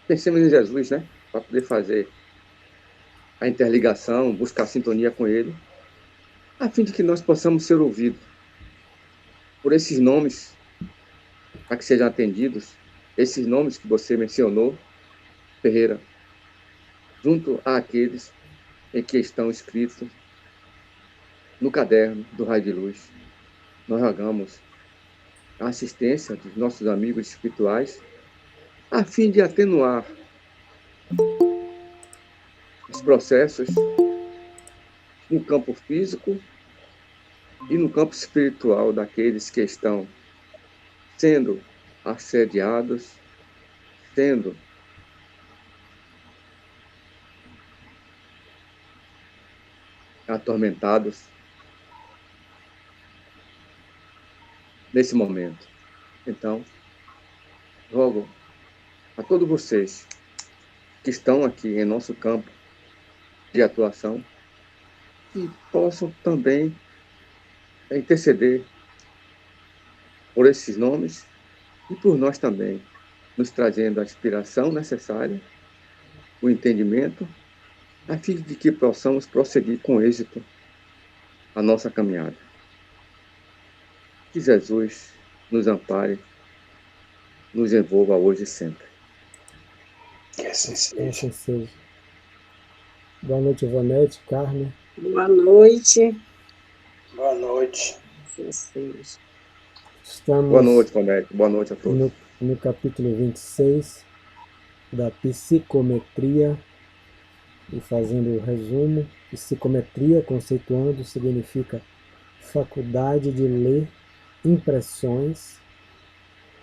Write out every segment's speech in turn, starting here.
Pensemos em Jesus, né? Para poder fazer a interligação, buscar sintonia com Ele, a fim de que nós possamos ser ouvidos por esses nomes, para que sejam atendidos, esses nomes que você mencionou, Ferreira, junto àqueles em que estão escritos no caderno do Raio de Luz. Nós rogamos a assistência dos nossos amigos espirituais, a fim de atenuar os processos no campo físico e no campo espiritual daqueles que estão sendo assediados, sendo atormentados nesse momento. Então, rogo a todos vocês que estão aqui em nosso campo de atuação que possam também interceder por esses nomes e por nós também, nos trazendo a inspiração necessária, o entendimento, a fim de que possamos prosseguir com êxito a nossa caminhada. Que Jesus nos ampare, nos envolva hoje e sempre. Que assim seja. Assim seja. Boa noite, Ivonete, Carmen. Boa noite. Boa noite. Assim seja. Estamos Boa noite, Ivonete. Boa noite a todos. no capítulo 26 da psicometria, e fazendo o resumo, psicometria, conceituando, significa faculdade de ler impressões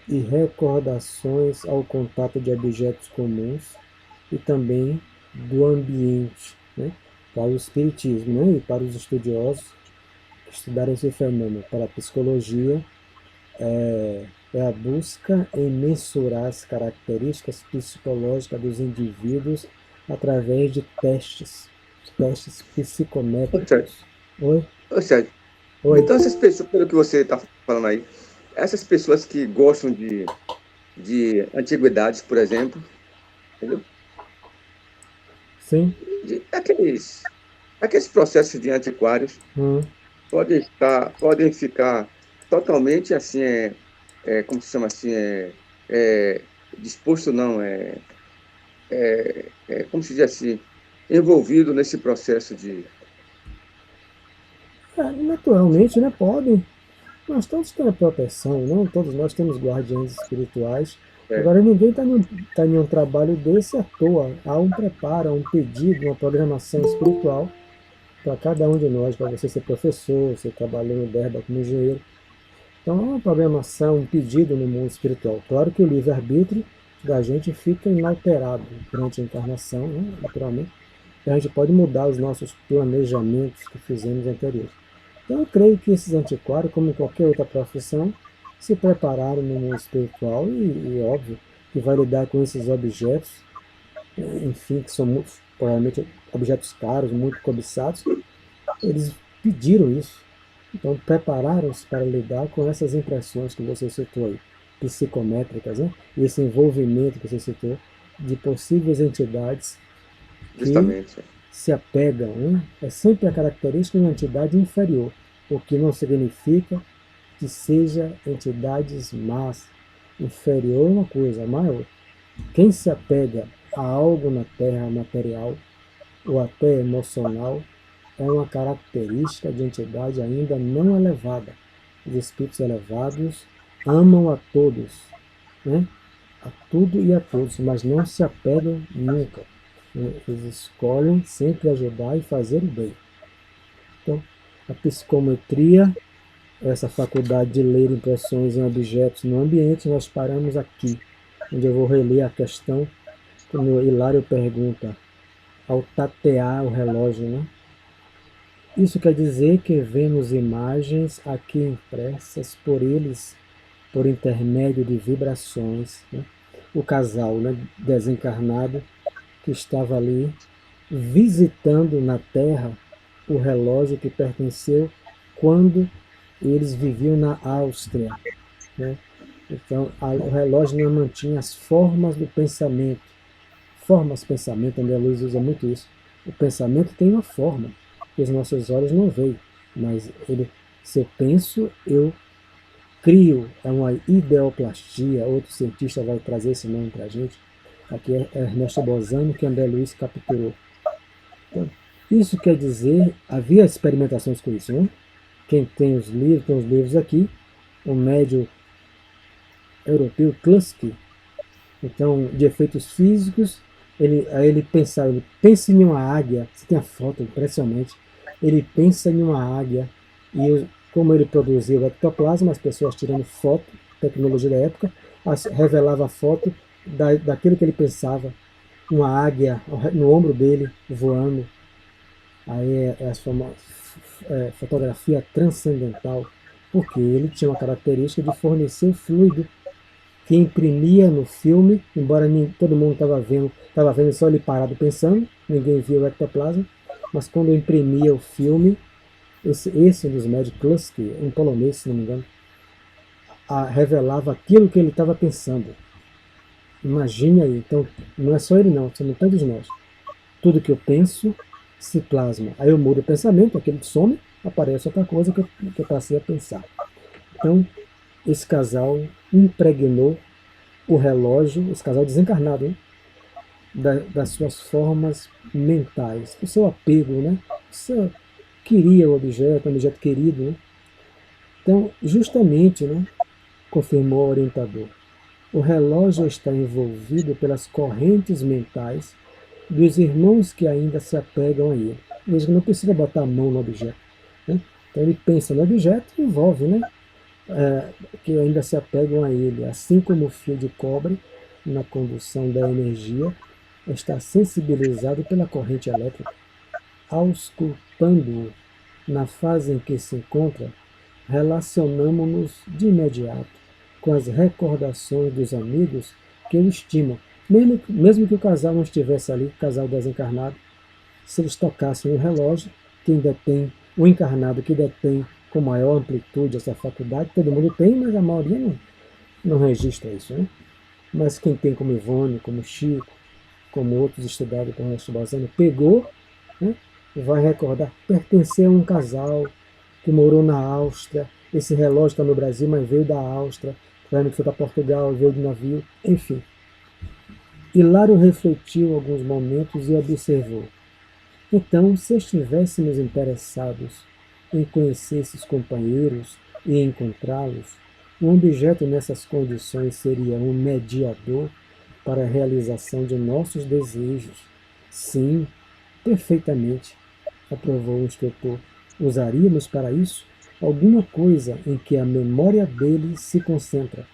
e recordações ao contato de objetos comuns e também do ambiente, né? Para o espiritismo, né? E para os estudiosos que estudaram esse fenômeno. Para a psicologia, é a busca em mensurar as características psicológicas dos indivíduos através de testes psicométricos. Oi? Sérgio, Oi. então essas pessoas, pelo que você está falando aí, essas pessoas que gostam de antiguidades, por exemplo, entendeu? Sim. Aqueles processos de antiquários podem ficar totalmente assim, como se chama assim, disposto não, como se diz assim, envolvido nesse processo de... Naturalmente, né? Podem. Nós todos temos proteção, não? Todos nós temos guardiães espirituais. Agora, ninguém está em um trabalho desse à toa. Há um preparo, há um pedido, uma programação espiritual para cada um de nós, para você ser professor, você trabalhar no Derba como engenheiro. Então, há uma programação, um pedido no mundo espiritual. Claro que o livre-arbítrio da gente fica inalterado durante a encarnação, né? Naturalmente. E a gente pode mudar os nossos planejamentos que fizemos anteriores. Então, eu creio que esses antiquários, como em qualquer outra profissão, se prepararam no mundo espiritual e óbvio, que vai lidar com esses objetos, enfim, que são provavelmente objetos caros, muito cobiçados. Eles pediram isso. Então, prepararam-se para lidar com essas impressões que você citou aí, psicométricas, né? E esse envolvimento que você citou de possíveis entidades que se apegam, né? É sempre a característica de uma entidade inferior, o que não significa que seja entidades más. Inferior é uma coisa, maior. Quem se apega a algo na Terra material ou até emocional é uma característica de entidade ainda não elevada. Os espíritos elevados amam a todos, né? A tudo e a todos, mas não se apegam nunca. Eles escolhem sempre ajudar e fazer o bem. Então, a psicometria, essa faculdade de ler impressões em objetos no ambiente, nós paramos aqui, onde eu vou reler a questão, quando o Hilário pergunta, ao tatear o relógio, né? Isso quer dizer que vemos imagens aqui impressas por eles, por intermédio de vibrações, né? O casal, né, desencarnado, que estava ali visitando na Terra o relógio que pertenceu quando eles viviam na Áustria, né? Então, o relógio não mantinha as formas do pensamento. Formas, pensamento, André Luiz usa muito isso. O pensamento tem uma forma, que os nossos olhos não veem, mas se eu penso, eu crio, é uma ideoplastia, outro cientista vai trazer esse nome para a gente. Aqui é Ernesto Bozano, que André Luiz capturou. Então, isso quer dizer, havia experimentações com isso, né? Quem tem os livros aqui, o médio europeu Kluski, então, de efeitos físicos, ele pensa em uma águia, você tem a foto impressionante, ele pensa em uma águia, e como ele produziu o ectoplasma, as pessoas tirando foto, tecnologia da época, revelava a foto daquilo que ele pensava, uma águia no ombro dele, voando. Aí é a fotografia transcendental, porque ele tinha uma característica de fornecer o fluido que imprimia no filme, embora todo mundo estava vendo só ele parado pensando, ninguém via o ectoplasma, mas quando imprimia o filme, esse dos Magic Kluski, um polonês, se não me engano, revelava aquilo que ele estava pensando. Imagine aí, então não é só ele não, somos todos nós. Tudo que eu penso se plasma. Aí eu mudo o pensamento, aquele some, aparece outra coisa que eu passei a pensar. Então, esse casal impregnou o relógio, esse casal desencarnado, hein? Das suas formas mentais, do seu apego, né? Você queria o objeto querido, né? Então, justamente, né, confirmou o orientador, o relógio está envolvido pelas correntes mentais dos irmãos que ainda se apegam a ele. Veja que não precisa botar a mão no objeto, né? Então ele pensa no objeto e envolve, né? Que ainda se apegam a ele, assim como o fio de cobre na condução da energia está sensibilizado pela corrente elétrica. Auscultando-o na fase em que se encontra, relacionamos-nos de imediato com as recordações dos amigos que o estimam, mesmo que o casal não estivesse ali, o casal desencarnado, se eles tocassem o relógio, quem detém, o encarnado que detém com maior amplitude essa faculdade, todo mundo tem, mas a maioria não registra isso, né? Mas quem tem, como Ivone, como Chico, como outros estudados com o Ernesto Bozano, pegou, né, e vai recordar, pertencer a um casal que morou na Áustria, esse relógio está no Brasil, mas veio da Áustria, que foi para Portugal, veio de navio, enfim. Hilário refletiu alguns momentos e observou. Então, se estivéssemos interessados em conhecer esses companheiros e encontrá-los, um objeto nessas condições seria um mediador para a realização de nossos desejos. Sim, perfeitamente, aprovou o instrutor. Usaríamos para isso alguma coisa em que a memória dele se concentra.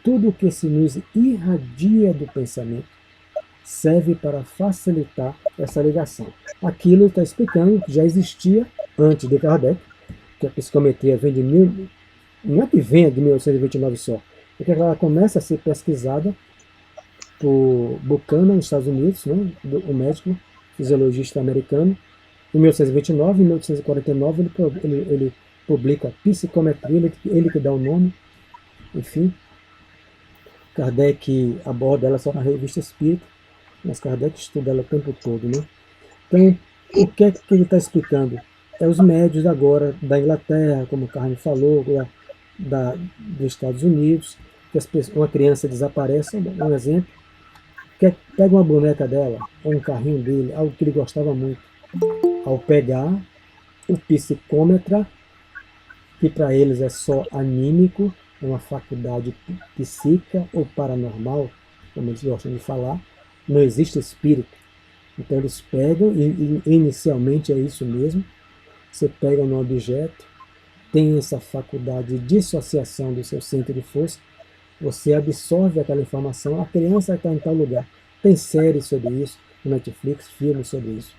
Tudo o que se nos irradia do pensamento serve para facilitar essa ligação. Aquilo está explicando que já existia antes de Kardec, que a psicometria vem não é que venha de 1829 só, é que ela começa a ser pesquisada por Buchanan, nos Estados Unidos, né, o médico fisiologista americano. Em 1829, em 1849, ele publica Psicometria, ele que dá o nome, enfim. Kardec aborda ela só na Revista Espírita, mas Kardec estuda ela o tempo todo, né? Então, o que é que ele está explicando? É os médios agora da Inglaterra, como o Carmen falou, dos Estados Unidos, que uma criança desaparece, um exemplo, pega uma boneca dela, ou um carrinho dele, algo que ele gostava muito. Ao pegar, o psicômetra, que para eles é só anímico, é uma faculdade psíquica ou paranormal, como eles gostam de falar, não existe espírito. Então eles pegam, e inicialmente é isso mesmo, você pega no objeto, tem essa faculdade de dissociação do seu centro de força, você absorve aquela informação, a criança está em tal lugar. Tem séries sobre isso, no Netflix, filmes sobre isso.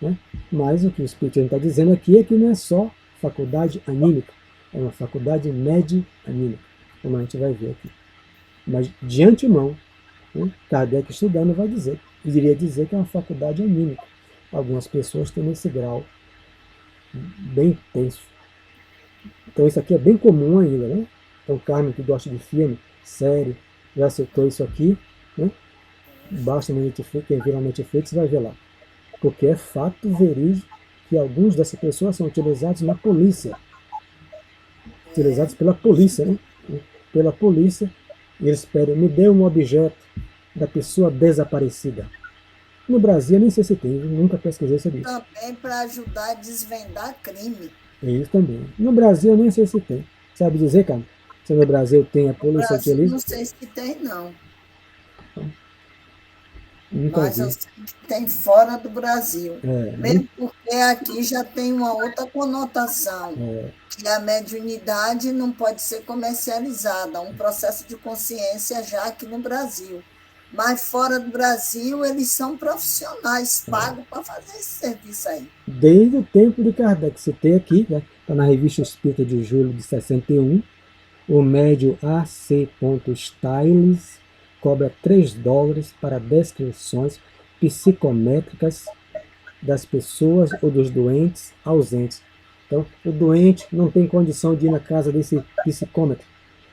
Né? Mas o que o Espírito está dizendo aqui é que não é só faculdade anímica, é uma faculdade medianímica, como a gente vai ver aqui. Mas de antemão, né, Kardec estudando iria dizer que é uma faculdade anímica. Algumas pessoas têm esse grau bem intenso. Então isso aqui é bem comum ainda, né? Então, Carmen, que gosta de filme, série, já citou isso aqui, né? Basta no Netflix, quem vira no Netflix vai ver lá. Porque é fato verídico que alguns dessas pessoas são utilizados na polícia. Utilizados pela polícia, né? Pela polícia, e eles pedem, me dê um objeto da pessoa desaparecida. No Brasil, eu nem sei se tem, eu nunca pesquisei sobre isso. Também para ajudar a desvendar crime. Isso também. No Brasil, eu nem sei se tem. Sabe dizer, cara? Se no Brasil tem, a polícia Brasil, utiliza? não sei se tem, não. Nunca Mas eu vi. sei que tem fora do Brasil. É, Mesmo porque aqui já tem uma outra conotação, que a mediunidade não pode ser comercializada, um processo de consciência já aqui no Brasil. Mas fora do Brasil, eles são profissionais, pagos para fazer esse serviço aí. desde o tempo de Kardec, citei aqui, né? Está na Revista Espírita de julho de 61, o médium A.C. Styles cobra $3 para descrições psicométricas das pessoas ou dos doentes ausentes. Então, o doente não tem condição de ir na casa desse psicômetro.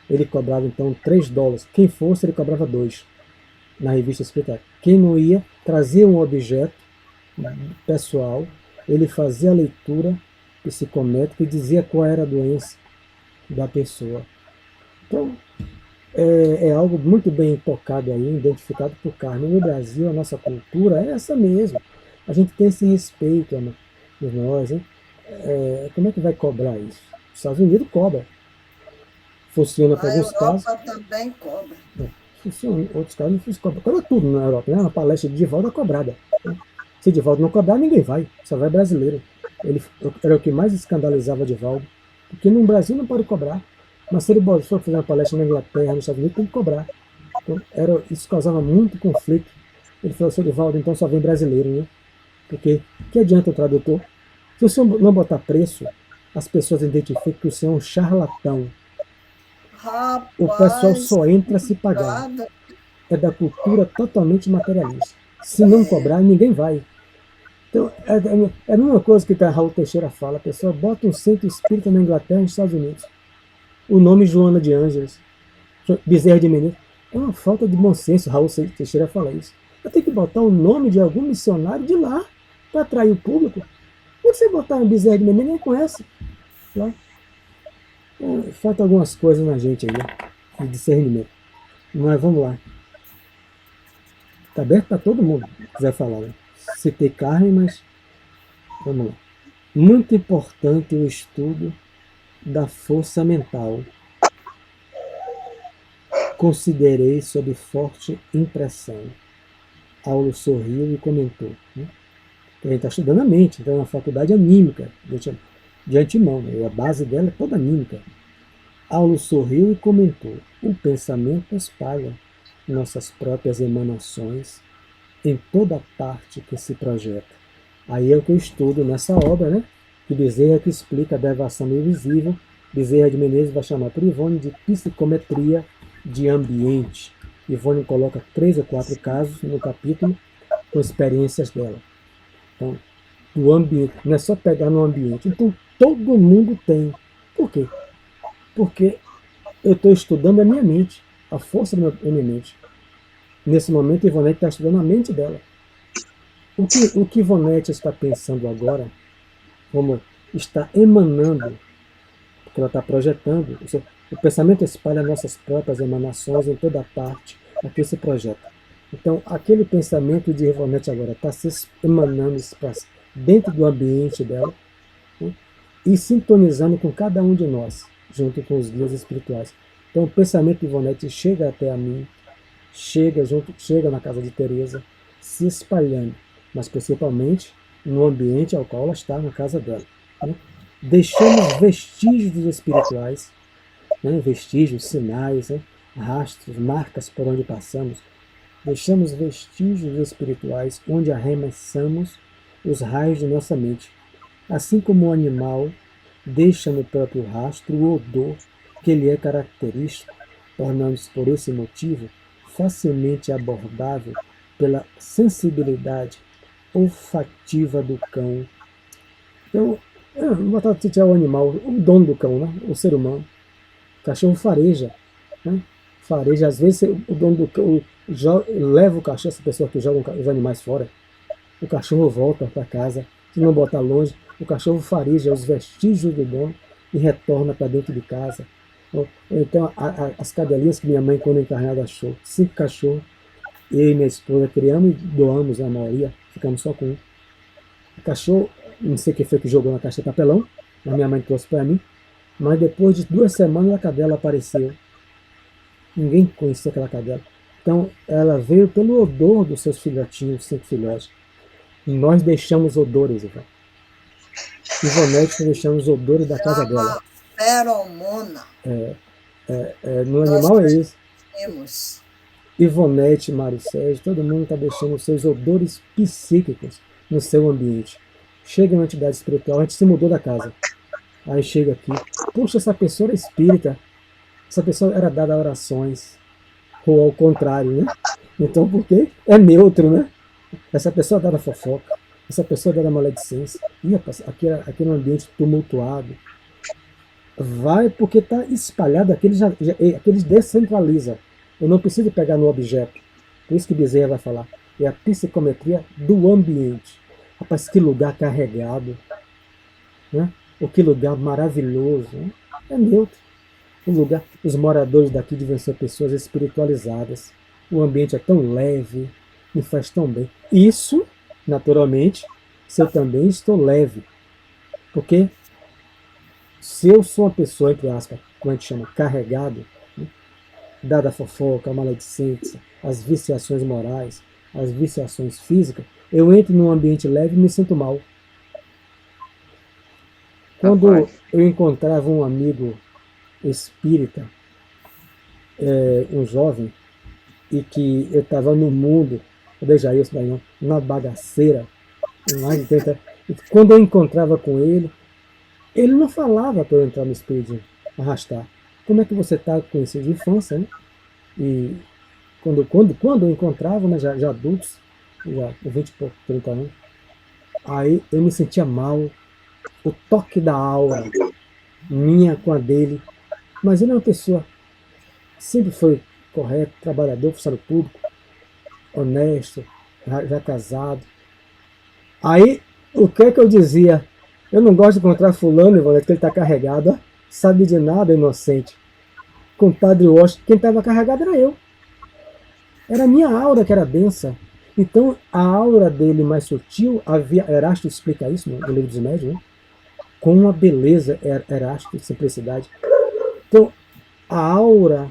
Ele cobrava, então, $3. Quem fosse, ele cobrava 2 na Revista Espírita. Quem não ia, trazia um objeto pessoal, ele fazia a leitura psicométrica e dizia qual era a doença da pessoa. Então, é algo muito bem tocado aí, identificado por Carmen. No Brasil, a nossa cultura é essa mesmo. A gente tem esse respeito por nós, hein? Como é que vai cobrar isso? Os Estados Unidos cobra. Funciona para A alguns casos. Europa também cobra. Funciona, outros casos não cobra. Cobra tudo na Europa, né? Uma palestra de Divaldo é cobrada. Se Divaldo não cobrar, ninguém vai. Só vai brasileiro. Ele era o que mais escandalizava Divaldo. Porque no Brasil não pode cobrar. Mas se ele for fazer uma palestra na Inglaterra, nos Estados Unidos, tem que cobrar. Então, isso causava muito conflito. Ele falou, seu Divaldo, então só vem brasileiro, né? Porque que adianta o tradutor? Se o senhor não botar preço, as pessoas identificam que o senhor é um charlatão. Rapaz, O pessoal só entra se pagar. cuidado. É da cultura totalmente materialista. Se não cobrar, ninguém vai. Então, é a mesma coisa que o Raul Teixeira fala. A pessoa bota um centro espírita na Inglaterra e nos Estados Unidos. O nome Joana de Ângeles, Bezerra de Menezes. É uma falta de bom senso, Raul Teixeira fala isso. Eu tenho que botar o nome de algum missionário de lá para atrair o público. Por que você botar um Bezerra de Menezes, nem conhece. Lá. Falta algumas coisas na gente aí, de discernimento. Mas vamos lá. Está aberto para todo mundo que quiser falar. Né? Citei Carmen, mas vamos lá. Muito importante o estudo da força mental. Considerei sob forte impressão. Aulo sorriu e comentou. Né? A gente está estudando a mente, então é uma faculdade anímica, de antemão, né? A base dela é toda anímica. Aulo sorriu e comentou. O pensamento espalha nossas próprias emanações em toda parte que se projeta. Aí é o que eu estudo nessa obra, né? Que Bezerra que explica a devação invisível. Bezerra de Menezes vai chamar por Ivone de psicometria de ambiente. Ivone coloca 3 ou 4 casos no capítulo com experiências dela. Então, do ambiente, não é só pegar no ambiente. Então, todo mundo tem. Por quê? Porque eu estou estudando a minha mente, a força da minha mente. Nesse momento, Ivonete está estudando a mente dela. O que Ivonete está pensando agora, como está emanando, porque ela está projetando, o pensamento espalha nossas próprias emanações em toda parte, aqui se projeta. Então, aquele pensamento de Ivonete agora está se emanando dentro do ambiente dela, né, e sintonizando com cada um de nós, junto com os guias espirituais. Então, o pensamento de Ivonete chega até a mim, chega na casa de Teresa, se espalhando, mas principalmente no ambiente ao qual ela está, na casa dela. Né? Deixamos vestígios espirituais, né? Vestígios, sinais, né? Rastros, marcas por onde passamos. Deixamos vestígios espirituais onde arremessamos os raios de nossa mente. Assim como o animal deixa no próprio rastro o odor que lhe é característico, tornando-se por esse motivo facilmente abordável pela sensibilidade olfativa do cão. Então, vou botar o animal, o dono do cão, né? O ser humano. O cachorro fareja, né? Fareja, às vezes o dono leva o cachorro, essa pessoa que joga os animais fora, o cachorro volta para casa, se não botar longe, o cachorro fareja os vestígios do dono e retorna para dentro de casa. Ou então, as cadelinhas que minha mãe, quando encarnada, achou, 5 cachorros, eu e minha esposa criamos e doamos a maioria, ficamos só com um. O cachorro, não sei quem foi que jogou na caixa de papelão, a minha mãe trouxe para mim, mas depois de 2 semanas a cadela apareceu. Ninguém conhecia aquela cadela. Então, ela veio pelo odor dos seus filhotinhos, 5 filhotes. E nós deixamos odores, Ivan. Ivonete, deixamos odores da casa dela. Feromona. No animal é isso. Temos. Ivonete, Mário Sérgio, todo mundo está deixando seus odores psíquicos no seu ambiente. Chega uma entidade espiritual, a gente se mudou da casa. Aí chega aqui, puxa, essa pessoa era espírita, essa pessoa era dada a orações, ou ao contrário, né? Então, por quê? É neutro, né? Essa pessoa é dada fofoca, essa pessoa é dada maledicência. Ih, aqui no ambiente tumultuado. Vai porque está espalhado, aqueles descentraliza. Eu não preciso pegar no objeto. Por isso que Bezerra vai falar. É a psicometria do ambiente. Rapaz, que lugar carregado. Né? Ou que lugar maravilhoso. Né? É neutro. O lugar, os moradores daqui devem ser pessoas espiritualizadas. O ambiente é tão leve, me faz tão bem. Isso, naturalmente, se eu também estou leve. Porque se eu sou uma pessoa, entre aspas, como a gente chama, carregado, né? Dada a fofoca, a maledicência, as viciações morais, as viciações físicas, eu entro num ambiente leve e me sinto mal. Quando eu encontrava um amigo espírita, um jovem, e que eu estava no mundo, deixa isso daí não, na bagaceira, mais de 30, quando eu encontrava com ele não falava para eu entrar no espírito, arrastar. Como é que você está conhecido de infância, né? E quando eu encontrava, né, já adultos, já 20 e pouco, 30 anos, aí eu me sentia mal, o toque da aura, minha com a dele, mas ele é uma pessoa, sempre foi correto, trabalhador, funcionário público, honesto, já casado. Aí, o que é que eu dizia? Eu não gosto de encontrar fulano, Ivonete, que ele está carregado, ó, sabe de nada, inocente. Com o Padre Washington, quem estava carregado era eu. Era a minha aura que era densa. Então, a aura dele mais sutil, Erasto explica isso no livro dos médiuns, né? Com uma beleza, Erasto, simplicidade. Então, a aura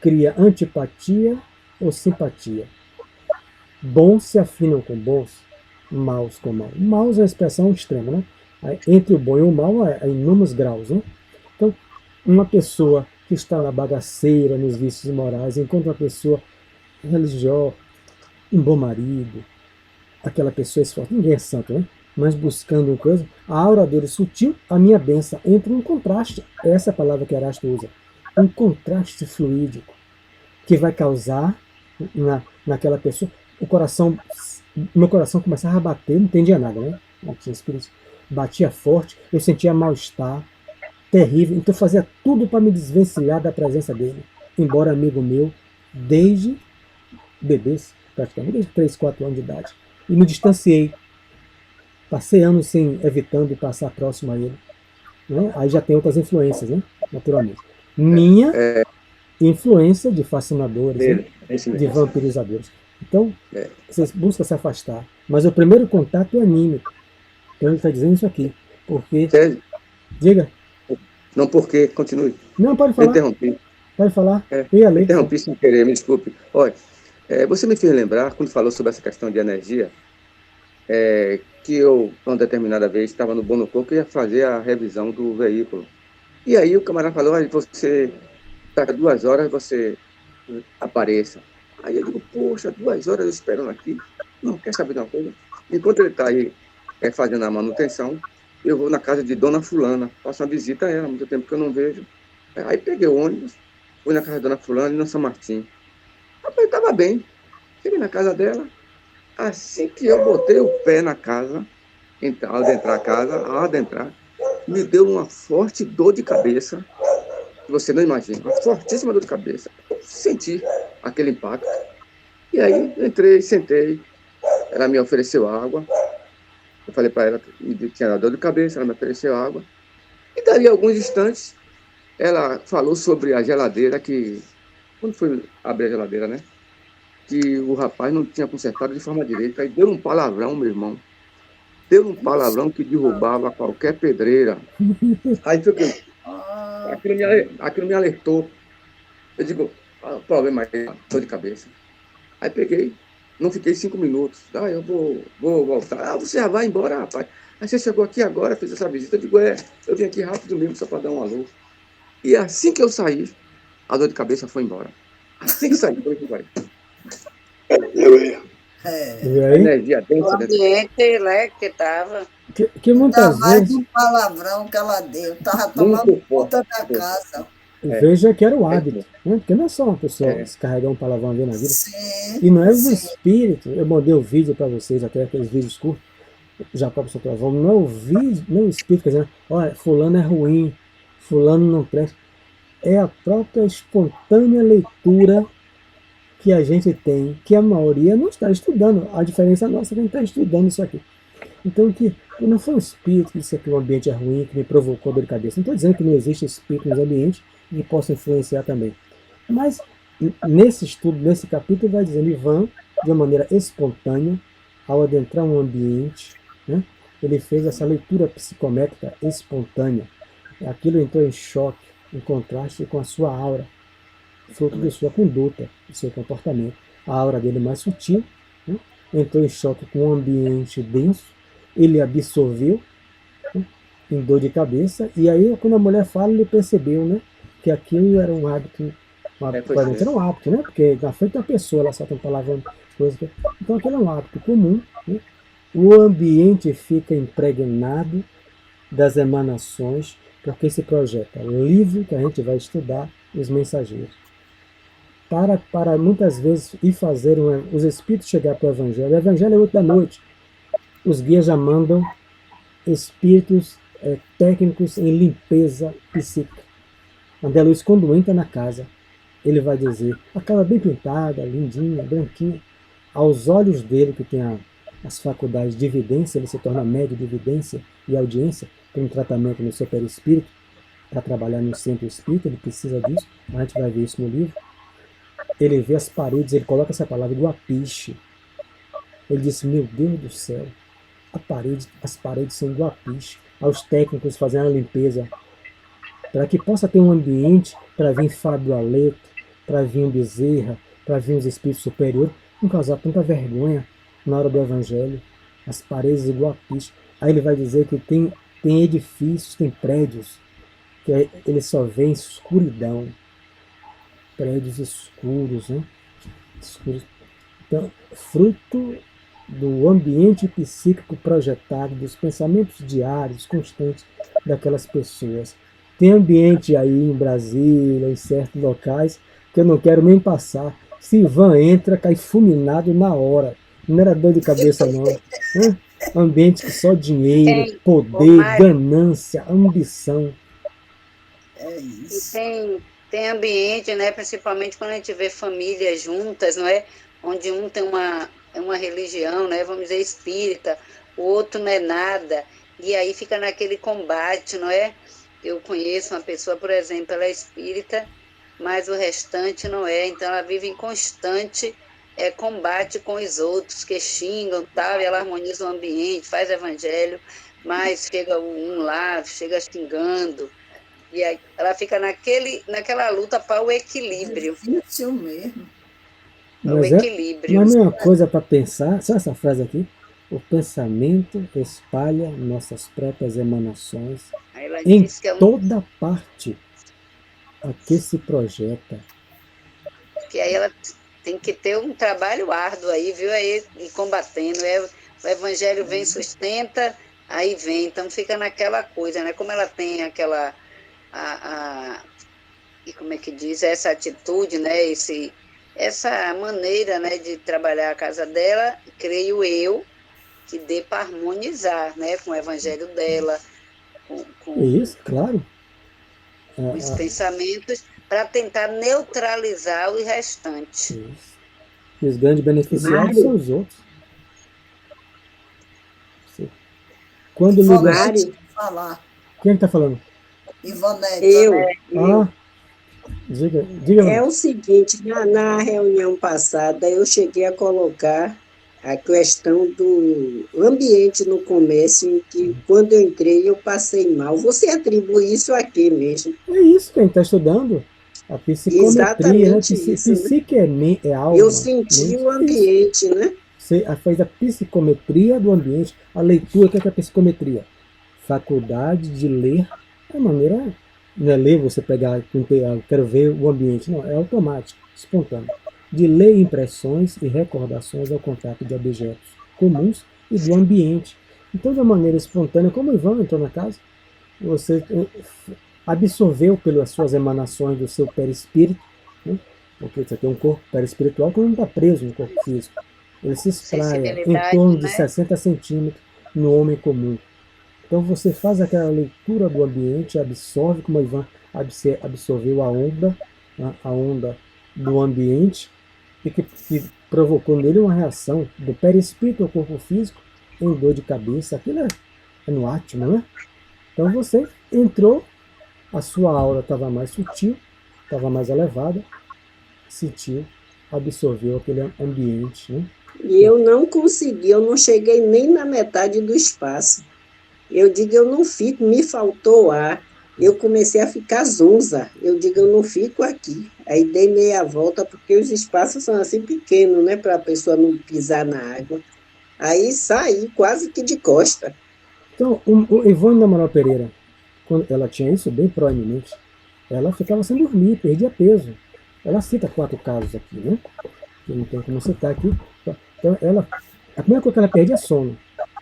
cria antipatia ou simpatia. Bons se afinam com bons, maus com maus. Maus é a expressão extrema, né? Entre o bom e o mal é em inúmeros graus, né? Então, uma pessoa que está na bagaceira, nos vícios morais, encontra uma pessoa religiosa, um bom marido, aquela pessoa esforçada, ninguém é santo, né? Mas buscando uma coisa, a aura dele sutil, a minha benção, entra um contraste, essa é a palavra que Erasto usa, um contraste fluídico, que vai causar naquela pessoa, meu coração começava a bater, não entendia nada, né? Não tinha espírito. Batia forte, eu sentia mal-estar, terrível, então eu fazia tudo para me desvencilhar da presença dele, embora amigo meu, desde bebês, praticamente, desde 3, 4 anos de idade, e me distanciei, passei anos evitando passar próximo a ele, né? Aí já tem outras influências, né? Naturalmente. Minha influência de fascinadores, né? De vampirizadores. Então, vocês buscam se afastar, mas o primeiro contato é anímico. Então ele está dizendo isso aqui, porque... Sério? Diga. Não, porque, continue. Não, pode falar. Eu interrompi. Pode falar. Eu ia ler. Interrompi sem querer, me desculpe. Olha, você me fez lembrar, quando falou sobre essa questão de energia, que eu, uma determinada vez, estava no Bonococo e ia fazer a revisão do veículo. E aí o camarada falou, olha, você, daqui a 2 horas você apareça. Aí eu digo, poxa, 2 horas esperando aqui. Não, quer saber de uma coisa? Enquanto ele está aí fazendo a manutenção, eu vou na casa de Dona Fulana, faço uma visita a ela, há muito tempo que eu não vejo. Aí peguei o ônibus, fui na casa da Dona Fulana e na São Martim. Rapaz, estava bem. Cheguei na casa dela, assim que eu botei o pé na casa, ao adentrar a casa, me deu uma forte dor de cabeça. que você não imagina, uma fortíssima dor de cabeça. Eu senti aquele impacto. E aí entrei, sentei, ela me ofereceu água. Eu falei para ela que tinha dado dor de cabeça, ela me ofereceu água. E dali a alguns instantes, ela falou sobre a geladeira que... Quando foi abrir a geladeira, né? Que o rapaz não tinha consertado de forma direita. Aí deu um palavrão, meu irmão. Deu um palavrão que derrubava qualquer pedreira. Aí foi que aquilo me alertou. Eu digo, o problema é dor de cabeça. Aí peguei, não fiquei 5 minutos. Eu vou voltar. Você já vai embora, rapaz. Aí você chegou aqui agora, fez essa visita. Eu digo, eu vim aqui rápido mesmo, só para dar um alô. E assim que eu saí, a dor de cabeça foi embora. Assim que saí, foi embora. E aí? Energia O densa, ambiente, né, que estava. Que muitas mais vezes... um palavrão que ela deu. Estava tomando conta da casa. Veja que era o hábito, né? Porque não é só uma pessoa se carregar um palavrão ali na vida. Sim, E não é os espíritos. Eu mandei o vídeo para vocês, até aqueles vídeos curtos, já para o seu trovão. Não é o vídeo, não é o espírito dizendo, olha, fulano é ruim, fulano não presta. É a própria espontânea leitura que a gente tem, que a maioria não está estudando. A diferença nossa é que a gente está estudando isso aqui. Então, que não foi o espírito que disse que o ambiente é ruim, que me provocou dor de cabeça. Não estou dizendo que não existe espírito nos ambientes e possa influenciar também. Mas, nesse estudo, nesse capítulo, vai dizendo, Ivan, de uma maneira espontânea, ao adentrar um ambiente, né, ele fez essa leitura psicométrica espontânea. Aquilo entrou em choque, em contraste com a sua aura, fruto de sua conduta, do seu comportamento. A aura dele mais sutil, né, entrou em choque com um ambiente denso, ele absorveu, né, em dor de cabeça, e aí quando a mulher fala, ele percebeu, né, que aquilo era um hábito, era um hábito, né, porque na frente da pessoa ela só tem palavra, coisa, então aquilo é um hábito comum, né, o ambiente fica impregnado das emanações, porque se projeta livro que a gente vai estudar, os mensageiros. Para muitas vezes ir fazer os espíritos chegar para o Evangelho é 8 da noite. Os guias já mandam espíritos técnicos em limpeza psíquica. André Luiz, quando entra na casa, ele vai dizer, a casa bem pintada, lindinha, branquinha, aos olhos dele, que tem as faculdades de evidência, ele se torna médio de evidência e audiência, tem um tratamento no seu perispírito, para trabalhar no centro espírita, ele precisa disso, a gente vai ver isso no livro. Ele vê as paredes, ele coloca essa palavra guapiche. Ele disse, meu Deus do céu, as paredes são guapiche. Aos técnicos fazendo a limpeza, para que possa ter um ambiente para vir Fábio Aleto, para vir um Bezerra, para vir os espíritos superiores, não causar tanta vergonha na hora do Evangelho. As paredes de guapiche. Aí ele vai dizer que tem edifícios, tem prédios, que ele só vê escuridão. Prédios escuros, né? Escuros. Então, fruto do ambiente psíquico projetado, dos pensamentos diários, constantes daquelas pessoas. Tem ambiente aí em Brasília, em certos locais, que eu não quero nem passar. Se Ivan entra, cai fulminado na hora. Não era dor de cabeça, não. Né? Ambiente que só dinheiro, poder, ganância, ambição. É isso. E tem ambiente, né, principalmente quando a gente vê famílias juntas, não é? Onde um tem uma religião, né, vamos dizer, espírita, o outro não é nada, e aí fica naquele combate, não é? Eu conheço uma pessoa, por exemplo, ela é espírita, mas o restante não é, então ela vive em constante combate com os outros, que xingam, tal, e ela harmoniza o ambiente, faz evangelho, mas chega um lá, chega xingando, e aí ela fica naquela luta para o equilíbrio. Difícil mesmo. Mas não é uma coisa para pensar, só essa frase aqui, o pensamento espalha nossas próprias emanações em toda parte a que se projeta. Que aí ela tem que ter um trabalho árduo aí, viu? Aí, e combatendo. O evangelho vem, sustenta, aí vem. Então fica naquela coisa, né? Como ela tem aquela... e como é que diz? Essa atitude, né? Essa maneira, né, de trabalhar a casa dela, creio eu, que dê para harmonizar, né? Com o evangelho dela. Isso, claro. os pensamentos, para tentar neutralizar o restante. Isso. E os grandes beneficiados são os outros. Quando Ivonete, falar. Quem está falando? Ivonete. Ah, diga. É o seguinte, na reunião passada eu cheguei a colocar a questão do ambiente no comércio, em que quando eu entrei eu passei mal. Você atribui isso a quê mesmo? É isso que a gente está estudando. A psicometria. Exatamente isso, psique é alma. Eu senti o ambiente, né? Você fez a psicometria do ambiente, a leitura. O que é a psicometria? Faculdade de ler a maneira. Não é ler, você pegar, eu quero ver o ambiente. Não, é automático, espontâneo. De ler impressões e recordações ao contato de objetos comuns e do ambiente. Então, de uma maneira espontânea, como o Ivan entrou na casa, você absorveu pelas suas emanações do seu perispírito, né? Porque você tem um corpo perispiritual que não está preso no corpo físico. Ele se espraia em torno de 60 centímetros no homem comum. Então você faz aquela leitura do ambiente, absorve, como o Ivan absorveu a onda do ambiente, e que provocou nele uma reação do perispírito ao corpo físico em dor de cabeça. Aquilo é no átimo, né? Então você entrou, a sua aura estava mais sutil, estava mais elevada, sentiu, absorveu aquele ambiente, né? E eu não consegui, eu não cheguei nem na metade do espaço. Eu digo, eu não fico, me faltou ar. Eu comecei a ficar zonza. Eu digo, eu não fico aqui. Aí dei meia volta, porque os espaços são assim pequenos, né? Para a pessoa não pisar na água. Aí saí quase que de costa. Então, o Ivone da Amaral Pereira, quando ela tinha isso bem proeminente, ela ficava sem dormir, perdia peso. Ela cita 4 casos aqui, né? Que não tem como citar aqui. Então, a primeira coisa que ela perdia é sono.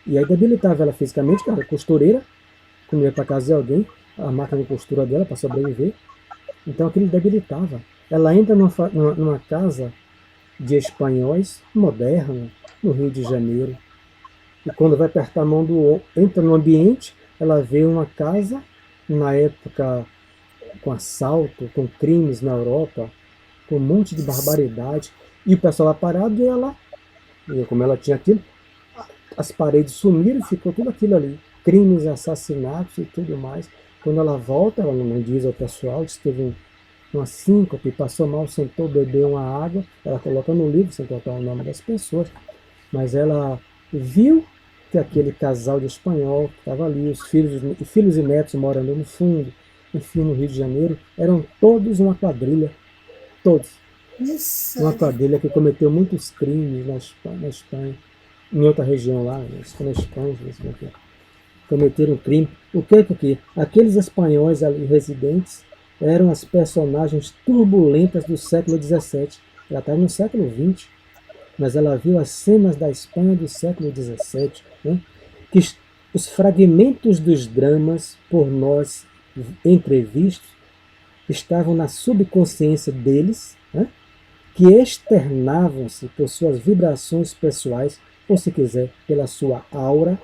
E aí debilitava ela fisicamente, que ela era costureira, quando ia para casa de alguém, a máquina de costura dela para sobreviver. Então aquilo debilitava. Ela entra numa casa de espanhóis moderna, no Rio de Janeiro. E quando vai apertar a mão entra no ambiente, ela vê uma casa, na época, com assalto, com crimes na Europa, com um monte de barbaridade. E o pessoal lá parado, e como ela tinha aquilo, as paredes sumiram, ficou tudo aquilo ali. Crimes, assassinatos e tudo mais. Quando ela volta, ela não diz ao pessoal, diz que teve uma síncope, passou mal, sentou, bebeu uma água. Ela coloca no livro, sem colocar o nome das pessoas. Mas ela viu que aquele casal de espanhol que estava ali, os filhos e netos morando no fundo, enfim, no Rio de Janeiro, eram todos uma quadrilha. Todos. Isso. Uma quadrilha que cometeu muitos crimes na Espanha. Em outra região lá, na Espanha, cometeram crime. O que? Aqueles espanhóis ali residentes eram as personagens turbulentas do século XVII. Ela estava no século XX, mas ela viu as cenas da Espanha do século XVII, né? Que os fragmentos dos dramas por nós entrevistos estavam na subconsciência deles, né? Que externavam-se por suas vibrações pessoais, ou se quiser, pela sua aura,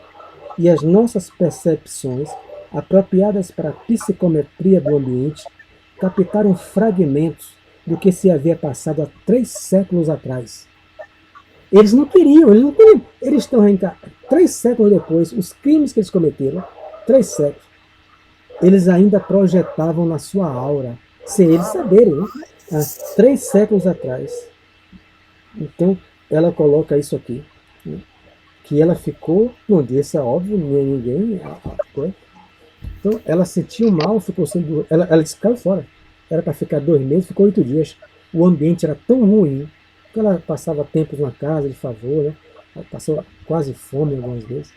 e as nossas percepções, apropriadas para a psicometria do ambiente, captaram fragmentos do que se havia passado há 3 séculos atrás. Eles não queriam. Eles estão reencarnados. 3 séculos depois, os crimes que eles cometeram, 3 séculos, eles ainda projetavam na sua aura, sem eles saberem, né? Há 3 séculos atrás. Então, ela coloca isso aqui, né? Que ela ficou, não disse, é óbvio, nem ninguém. Então, ela sentiu mal, ficou sendo. Ela disse que caiu fora. Era para ficar 2 meses, ficou 8 dias. O ambiente era tão ruim que ela passava tempos na casa de favor, né? Ela passou quase fome algumas vezes.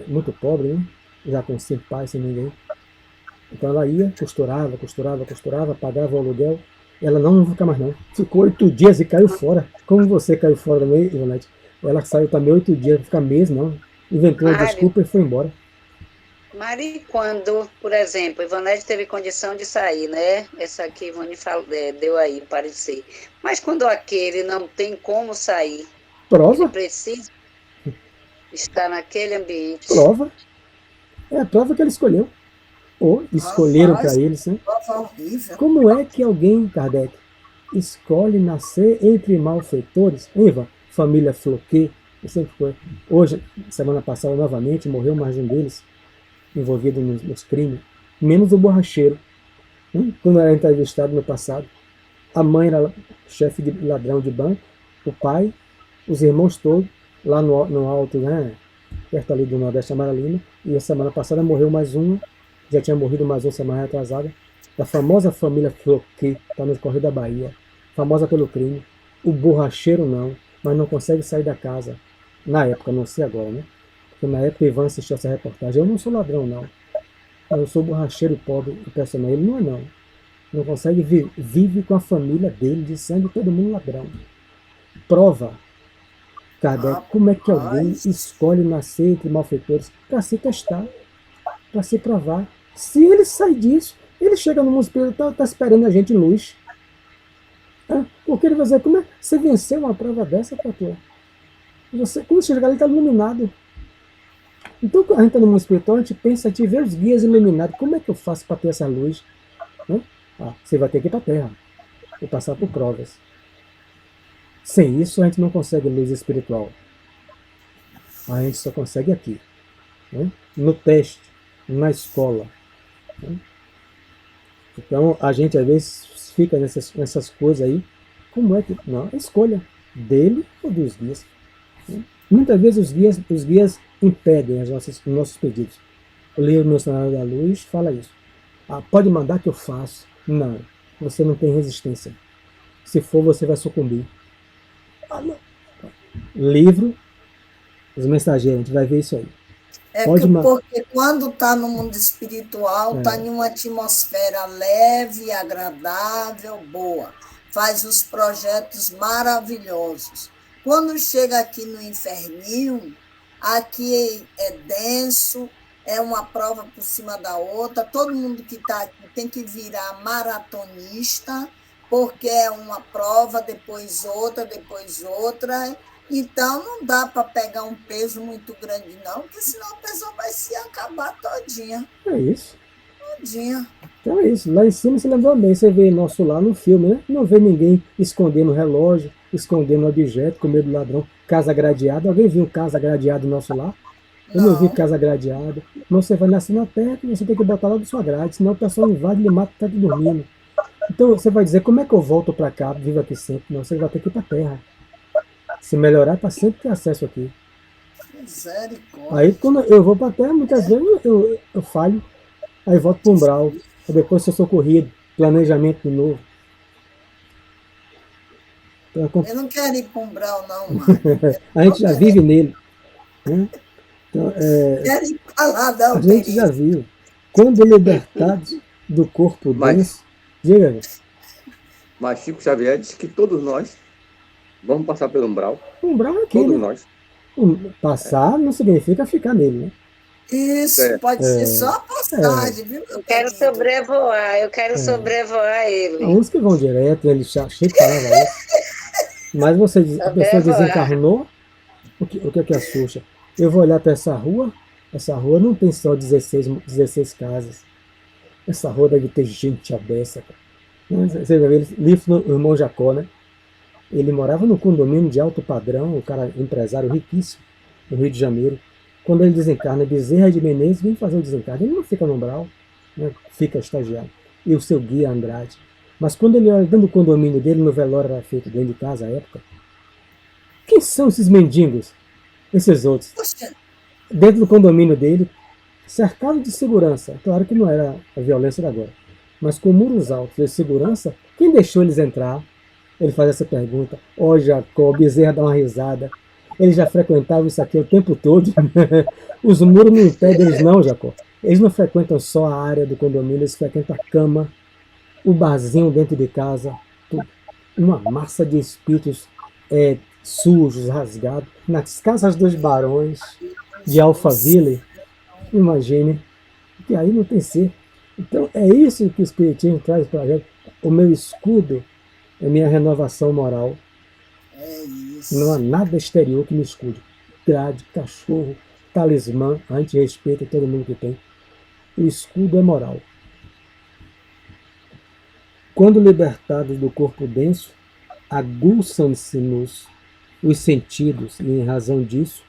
Muito pobre, né? Já sem pai, sem ninguém. Então ela ia, costurava, pagava o aluguel. Ela não fica mais não. Ficou 8 dias e caiu fora. Como você caiu fora também, Ivonete? Ela saiu também 8 dias, não fica mês não. Inventou uma desculpa e foi embora. Mari, quando, por exemplo, Ivonete teve condição de sair, né? Essa aqui Ivone deu aí, parecer. Mas quando aquele não tem como sair, prova? Ele precisa estar naquele ambiente. Prova. É a prova que ele escolheu. Ou escolheram para eles, né? Horrível. Como é que alguém, Kardec, escolhe nascer entre malfeitores? Eva, família Floquet, sempre foi. Hoje, semana passada, novamente, morreu mais um deles, envolvido nos crimes, menos o borracheiro. Quando era entrevistado no passado, a mãe era chefe de ladrão de banco, o pai, os irmãos todos, lá no alto, né, perto ali do Nordeste Amaralina, e a semana passada morreu mais um, já tinha morrido mais um semana atrasada, da famosa família Floquet, está no Correio da Bahia, famosa pelo crime, o borracheiro não, mas não consegue sair da casa, na época, não sei agora, né, porque na época o Ivan assistiu essa reportagem, eu não sou ladrão não, eu sou borracheiro pobre e personagem, ele não consegue vive com a família dele, de sangue, todo mundo ladrão. Prova, Kardec, como é que alguém escolhe nascer entre malfeitores para se testar, para se provar. Se ele sai disso, ele chega no mundo espiritual, está esperando a gente em luz. Porque ele vai dizer, como é que você venceu uma prova dessa, Patua? Quando você chegar ali, está iluminado. Então, quando a gente está no mundo espiritual, a gente pensa, a gente vê os guias iluminados. Como é que eu faço para ter essa luz? Você vai ter que ir para a Terra e passar por provas. Sem isso, a gente não consegue luz espiritual. A gente só consegue aqui, né? No teste, na escola. Né? Então, a gente às vezes fica nessas coisas aí. Como é que... Não, é escolha dele ou dos guias. Né? Muitas vezes os guias impedem os nossos pedidos. O livro Missionário da Luz fala isso. Pode mandar que eu faço. Não, você não tem resistência. Se for, você vai sucumbir. Não. Livro, os mensageiros, a gente vai ver isso aí. Porque quando está no mundo espiritual, está em uma atmosfera leve, agradável, boa. Faz os projetos maravilhosos. Quando chega aqui no inferninho, aqui é denso, é uma prova por cima da outra, todo mundo que está aqui tem que virar maratonista, porque é uma prova, depois outra, então não dá para pegar um peso muito grande não, porque senão a pessoa vai se acabar todinha. É isso. Todinha. Então é isso, lá em cima você lembrou bem, você vê nosso lá no filme, né? Não vê ninguém escondendo relógio, escondendo objeto, com medo do ladrão, casa gradeada, alguém viu casa gradeado nosso lá? Eu não vi casa gradeada. Não, você vai nascer na terra e você tem que botar lá da sua grade, senão o pessoal invade e lhe mata e está dormindo. Então você vai dizer, como é que eu volto para cá, vivo aqui sempre? Não, você vai ter que ir para a terra. Se melhorar, para sempre ter acesso aqui. Misericórdia. Aí quando eu vou para a terra, muitas vezes eu falho, aí volto para o umbral, depois sou socorrido, planejamento de novo. Então, eu não quero ir para o umbral, não, mano. A gente já vive nele. Né? Então, quero ir para lá, não, a gente já viu. Quando libertados do corpo denso, diga. Mas Chico Xavier disse que todos nós vamos passar pelo umbral. O umbral é aqui, todos né? nós. Passar não significa ficar nele, né? Isso, pode ser só passagem, viu? Eu quero sobrevoar ele. Uns que vão direto, ele Chico falava isso. Mas a pessoa desencarnou, o que é que assusta? Eu vou olhar para essa rua não tem só 16 casas. Essa rua deve ter gente abessa. Você vai ver, livro do irmão Jacó, né? Ele morava num condomínio de alto padrão, o cara empresário riquíssimo, no Rio de Janeiro. Quando ele desencarna, Bezerra de Menezes vem fazer o desencarne. Ele não fica no umbral, né? Fica estagiário. E o seu guia Andrade. Mas quando ele olha dentro do condomínio dele, no velório era feito dentro de casa à época, quem são esses mendigos? Esses outros. Dentro do condomínio dele, cercado de segurança. Claro que não era a violência da agora. Mas com muros altos de segurança, quem deixou eles entrar? Ele faz essa pergunta. Jacó, Bezerra dá uma risada. Ele já frequentava isso aqui o tempo todo. Os muros não impedem eles não, Jacó. Eles não frequentam só a área do condomínio, eles frequentam a cama, o barzinho dentro de casa, tudo. Uma massa de espíritos sujos, rasgados, nas casas dos barões de Alphaville. Imagine, que aí não tem ser. Então é isso que o Espiritismo traz para a gente. O meu escudo é minha renovação moral. É isso. Não há nada exterior que me escude. Grade, cachorro, talismã, a gente respeita todo mundo que tem. o escudo é moral. Quando libertados do corpo denso, aguçam-se-nos os sentidos e, em razão disso,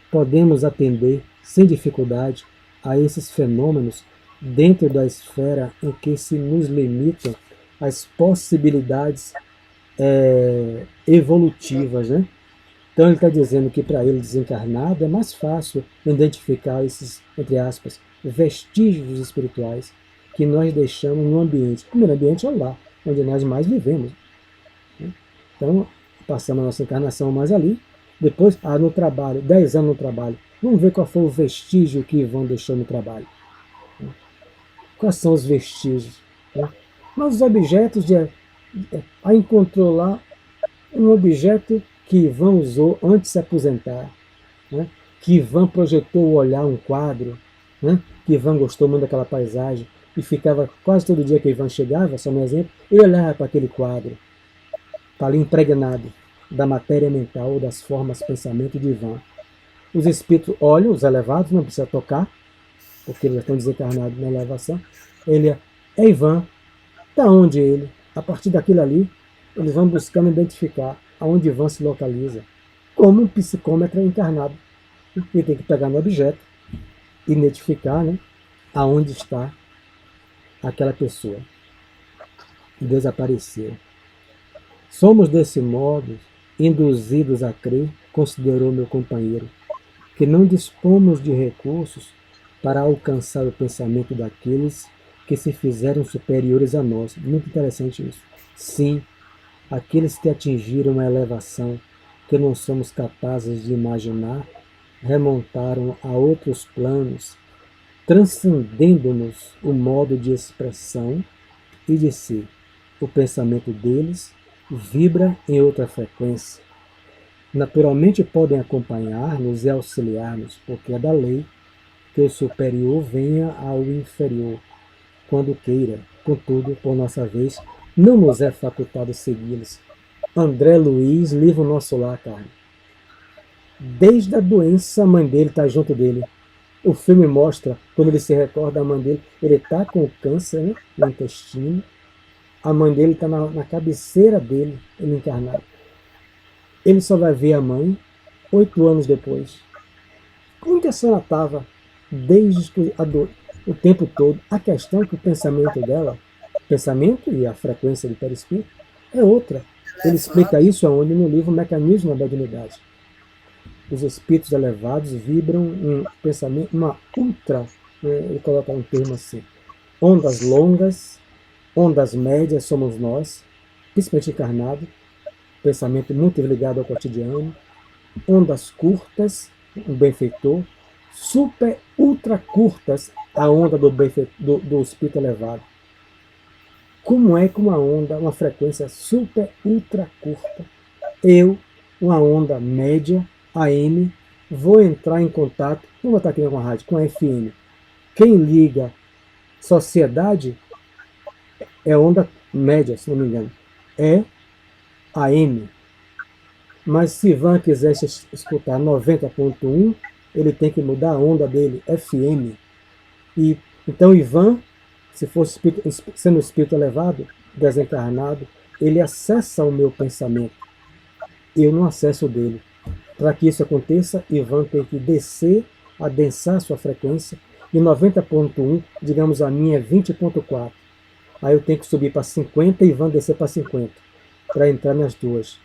podemos atender sem dificuldade a esses fenômenos dentro da esfera em que se nos limitam as possibilidades evolutivas, né? Então ele está dizendo que para ele desencarnado é mais fácil identificar esses, entre aspas, vestígios espirituais que nós deixamos no ambiente. O primeiro ambiente é o lar, onde nós mais vivemos. Então, passamos a nossa encarnação mais ali. Depois, no trabalho, 10 anos no trabalho. Vamos ver qual foi o vestígio que Ivan deixou no trabalho. Quais são os vestígios? Mas os objetos, aí encontrou lá um objeto que Ivan usou antes de se aposentar, né? Que Ivan projetou o olhar, um quadro, né? Que Ivan gostou muito daquela paisagem e ficava quase todo dia que Ivan chegava, só um exemplo, ele olhava para aquele quadro, está ali impregnado da matéria mental ou das formas de pensamento de Ivan. Os espíritos olham, os elevados, não precisa tocar, porque eles já estão desencarnados na elevação. Ele é Ivan, da onde ele? A partir daquilo ali, eles vão buscando identificar aonde Ivan se localiza, como um psicômetro encarnado. Ele tem que pegar no objeto, identificar, né, aonde está aquela pessoa que desapareceu. Somos, desse modo, induzidos a crer, considerou meu companheiro, que não dispomos de recursos para alcançar o pensamento daqueles que se fizeram superiores a nós. Muito interessante isso. Sim, aqueles que atingiram a elevação que não somos capazes de imaginar, remontaram a outros planos, transcendendo-nos o modo de expressão e de ser. O pensamento deles vibra em outra frequência. Naturalmente podem acompanhar-nos e auxiliar-nos, porque é da lei que o superior venha ao inferior, quando queira. Contudo, por nossa vez, não nos é facultado segui-los. André Luiz, livro Nosso Lar, Carlos. Desde a doença, a mãe dele está junto dele. O filme mostra, quando ele se recorda da mãe dele, ele está com câncer, né, no intestino. A mãe dele está na cabeceira dele, ele encarnado. Ele só vai ver a mãe 8 anos depois. Como que a senhora estava desde o tempo todo? A questão é que o pensamento dela, pensamento e a frequência do perispírito, é outra. Ele explica isso aonde no livro Mecanismo da Mediunidade. Os espíritos elevados vibram um pensamento, uma ultra, ele coloca um termo assim, ondas longas, ondas médias somos nós, principalmente encarnado, pensamento muito ligado ao cotidiano, ondas curtas, um benfeitor, super, ultra curtas, a onda do espírito elevado. Como é que uma onda, uma frequência super, ultra curta, eu, uma onda média, AM, vou entrar em contato, vamos botar aqui com a rádio, com a FM. Quem liga sociedade é onda média, se não me engano, é AM. Mas se Ivan quiser escutar 90.1, ele tem que mudar a onda dele, FM. E então Ivan, se fosse sendo espírito elevado, desencarnado, ele acessa o meu pensamento. Eu não acesso o dele. Para que isso aconteça, Ivan tem que descer, adensar sua frequência. E 90.1, digamos a minha é 20.4. Aí eu tenho que subir para 50 e Ivan descer para 50, para entrar nas duas.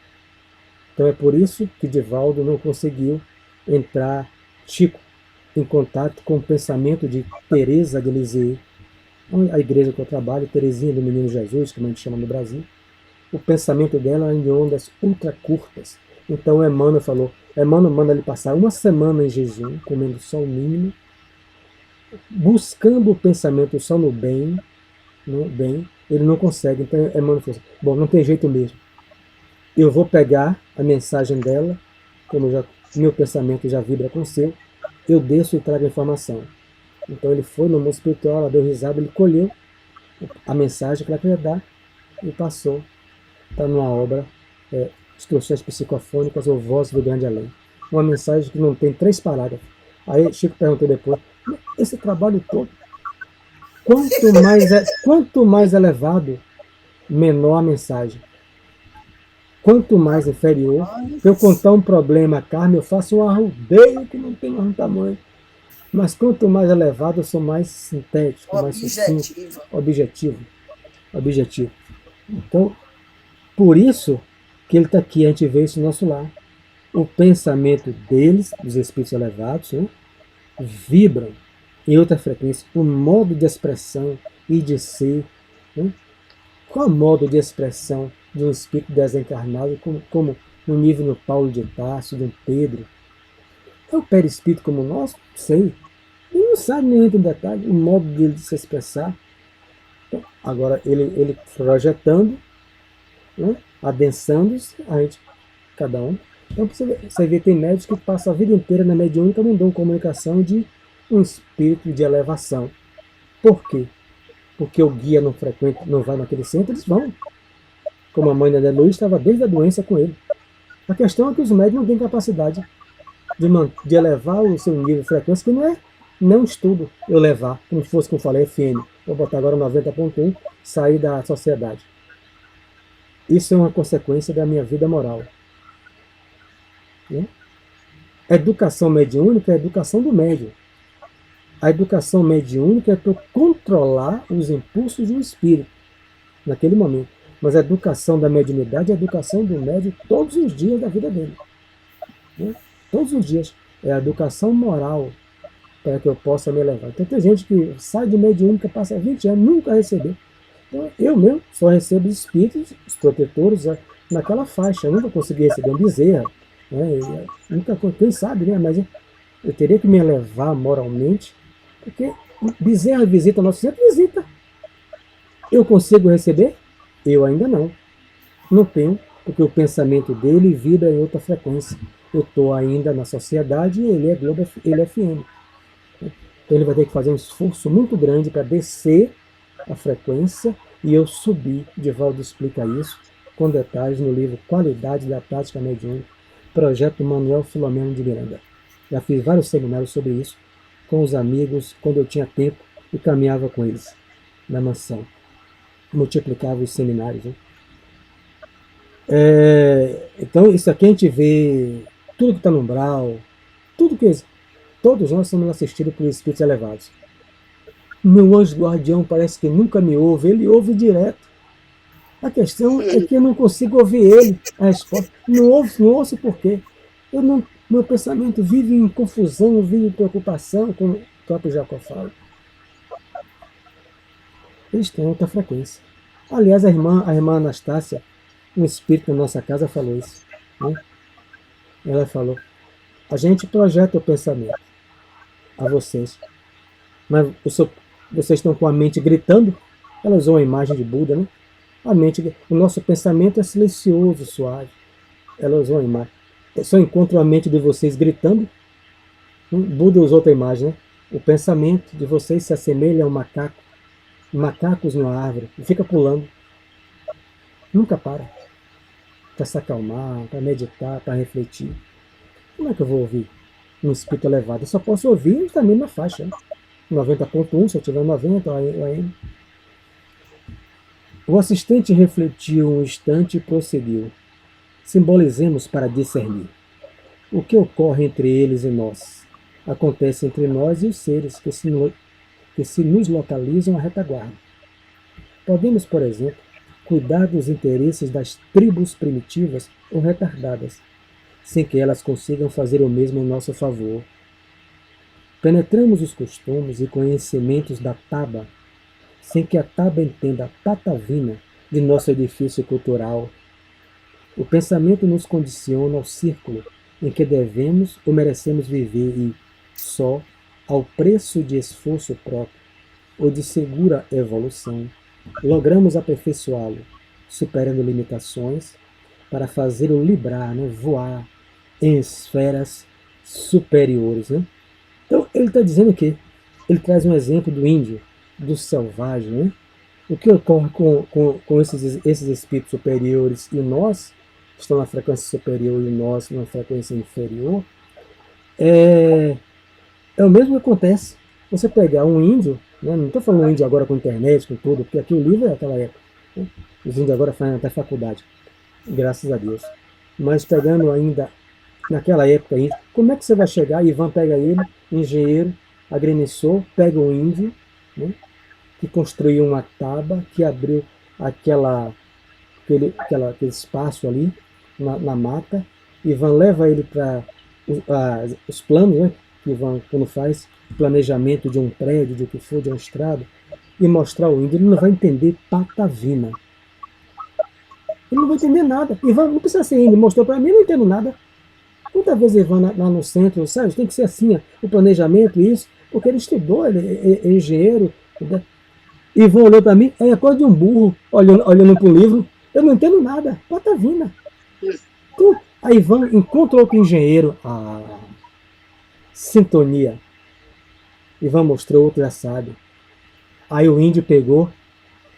Então é por isso que Divaldo não conseguiu entrar, Chico, em contato com o pensamento de Teresa de Lisieux, a igreja que eu trabalho, Teresinha do Menino Jesus, como a gente chama no Brasil. O pensamento dela é em ondas ultra curtas. Então Emmanuel falou, Emmanuel manda ele passar uma semana em jejum, comendo só o mínimo, buscando o pensamento só no bem, ele não consegue. Então Emmanuel falou assim, bom, não tem jeito mesmo. Eu vou pegar a mensagem dela, como meu pensamento já vibra com o seu, eu desço e trago a informação. Então ele foi no mundo espiritual, ela deu risada, ele colheu a mensagem que ela queria dar e passou. Está numa obra, Instruções Psicofônicas ou Voz do Grande Além. Uma mensagem que não tem 3 parágrafos. Aí Chico perguntou depois, esse trabalho todo, Quanto mais elevado, menor a mensagem. Quanto mais inferior, se eu contar um problema a Carmen, eu faço um arrudeio que não tem mais tamanho. Mas quanto mais elevado, eu sou mais sintético, mais sucinto, objetivo. Então, por isso que ele está aqui, a gente vê isso no nosso lar. O pensamento deles, dos espíritos elevados, né, vibram em outra frequência. O modo de expressão e de ser. Né? Qual é o modo de expressão de um espírito desencarnado, como no nível do Paulo de Tarso, de um Pedro? É o perispírito como o nosso? Sei. Ele não sabe nem em detalhe o modo dele de se expressar. Então, agora, ele projetando, né, adensando-se, a gente, cada um. Então, você vê, tem médicos que passam a vida inteira na mediúnica, não dão comunicação de um espírito de elevação. Por quê? Porque o guia não frequenta, não vai naquele centro, eles vão. Como a mãe da Ana Luiz estava desde a doença com ele. A questão é que os médicos não têm capacidade de elevar o seu nível de frequência, que não é um estudo eu levar, como fosse, como eu falei, FM. Vou botar agora 90.1, sair da sociedade. Isso é uma consequência da minha vida moral. Né? A educação mediúnica é a educação do médium. A educação mediúnica é para controlar os impulsos do espírito naquele momento. Mas a educação da mediunidade é a educação do médium todos os dias da vida dele. Né? Todos os dias. É a educação moral para que eu possa me elevar. Então tem gente que sai de mediúnica, passa 20 anos, nunca recebeu. Então, eu mesmo só recebo os espíritos, os protetores, naquela faixa. Eu nunca consegui receber um bezerra. Né? Nunca, quem sabe, né? Mas eu teria que me elevar moralmente, porque bezerra visita nosso centro, visita. Eu consigo receber? Eu ainda não. Não tenho, porque o pensamento dele vibra em outra frequência. Eu estou ainda na sociedade e ele é Globo, ele é FM. Então ele vai ter que fazer um esforço muito grande para descer a frequência e eu subir. Divaldo explica isso com detalhes no livro Qualidade da Prática Mediúnica, projeto Manuel Filomeno de Miranda. Já fiz vários seminários sobre isso com os amigos quando eu tinha tempo e caminhava com eles na mansão. Multiplicava os seminários. Né? Então isso aqui a gente vê tudo que está no umbral, tudo que todos nós somos assistidos por espíritos elevados. Meu anjo guardião parece que nunca me ouve, ele ouve direto. A questão é que eu não consigo ouvir ele. A resposta, não ouço por quê? Meu pensamento vive em confusão, vive em preocupação, como o próprio Jacó fala. Eles têm outra frequência. Aliás, a irmã Anastácia, um espírito na nossa casa, falou isso. Né? Ela falou, a gente projeta o pensamento a vocês, mas vocês estão com a mente gritando. Ela usou a imagem de Buda, né? O nosso pensamento é silencioso, suave. Ela usou a imagem. Eu só encontro a mente de vocês gritando. Buda usou outra imagem, né? O pensamento de vocês se assemelha a um macaco. Macacos numa árvore. E fica pulando. Nunca para. Para se acalmar, para meditar, para refletir. Como é que eu vou ouvir um espírito elevado? Eu só posso ouvir também na faixa. Né? 90.1, se eu tiver 90, AM. O assistente refletiu um instante e prosseguiu. Simbolizemos para discernir. O que ocorre entre eles e nós? Acontece entre nós e os seres que se nos localizam à retaguarda. Podemos, por exemplo, cuidar dos interesses das tribos primitivas ou retardadas, sem que elas consigam fazer o mesmo em nosso favor. Penetramos os costumes e conhecimentos da Taba, sem que a Taba entenda a patavina de nosso edifício cultural. O pensamento nos condiciona ao círculo em que devemos ou merecemos viver e, só, ao preço de esforço próprio ou de segura evolução, logramos aperfeiçoá-lo, superando limitações, para fazê-lo librar, né, voar em esferas superiores. Né? Então, ele está dizendo que ele traz um exemplo do índio, do selvagem. Né? O que ocorre com esses espíritos superiores e nós, que estão na frequência superior e nós na frequência inferior, é o mesmo que acontece. Você pegar um índio Né? Não estou falando índio agora com internet, com tudo, porque aqui o livro é aquela época. Né? Os índios agora fazem até faculdade, graças a Deus. Mas pegando ainda naquela época ainda, como é que você vai chegar? Ivan pega ele, engenheiro, agremiçou, pega um índio, né, que construiu uma taba, que abriu aquele espaço ali na mata. Ivan leva ele para os planos, né, que Ivan, quando faz planejamento de um prédio, de o que for, de uma estrada, e mostrar o índio, ele não vai entender patavina. Ele não vai entender nada. Ivan não precisa ser índio, mostrou para mim, eu não entendo nada. Quantas vezes Ivan lá no centro, sabe, tem que ser assim, o planejamento, isso, porque ele estudou, ele é engenheiro. Né? Ivan olhou para mim, é a coisa de um burro, olhando para o livro, eu não entendo nada, patavina. Então, a Ivan encontra outro engenheiro, sintonia. Ivan mostrou, outro já sabe. Aí o índio pegou,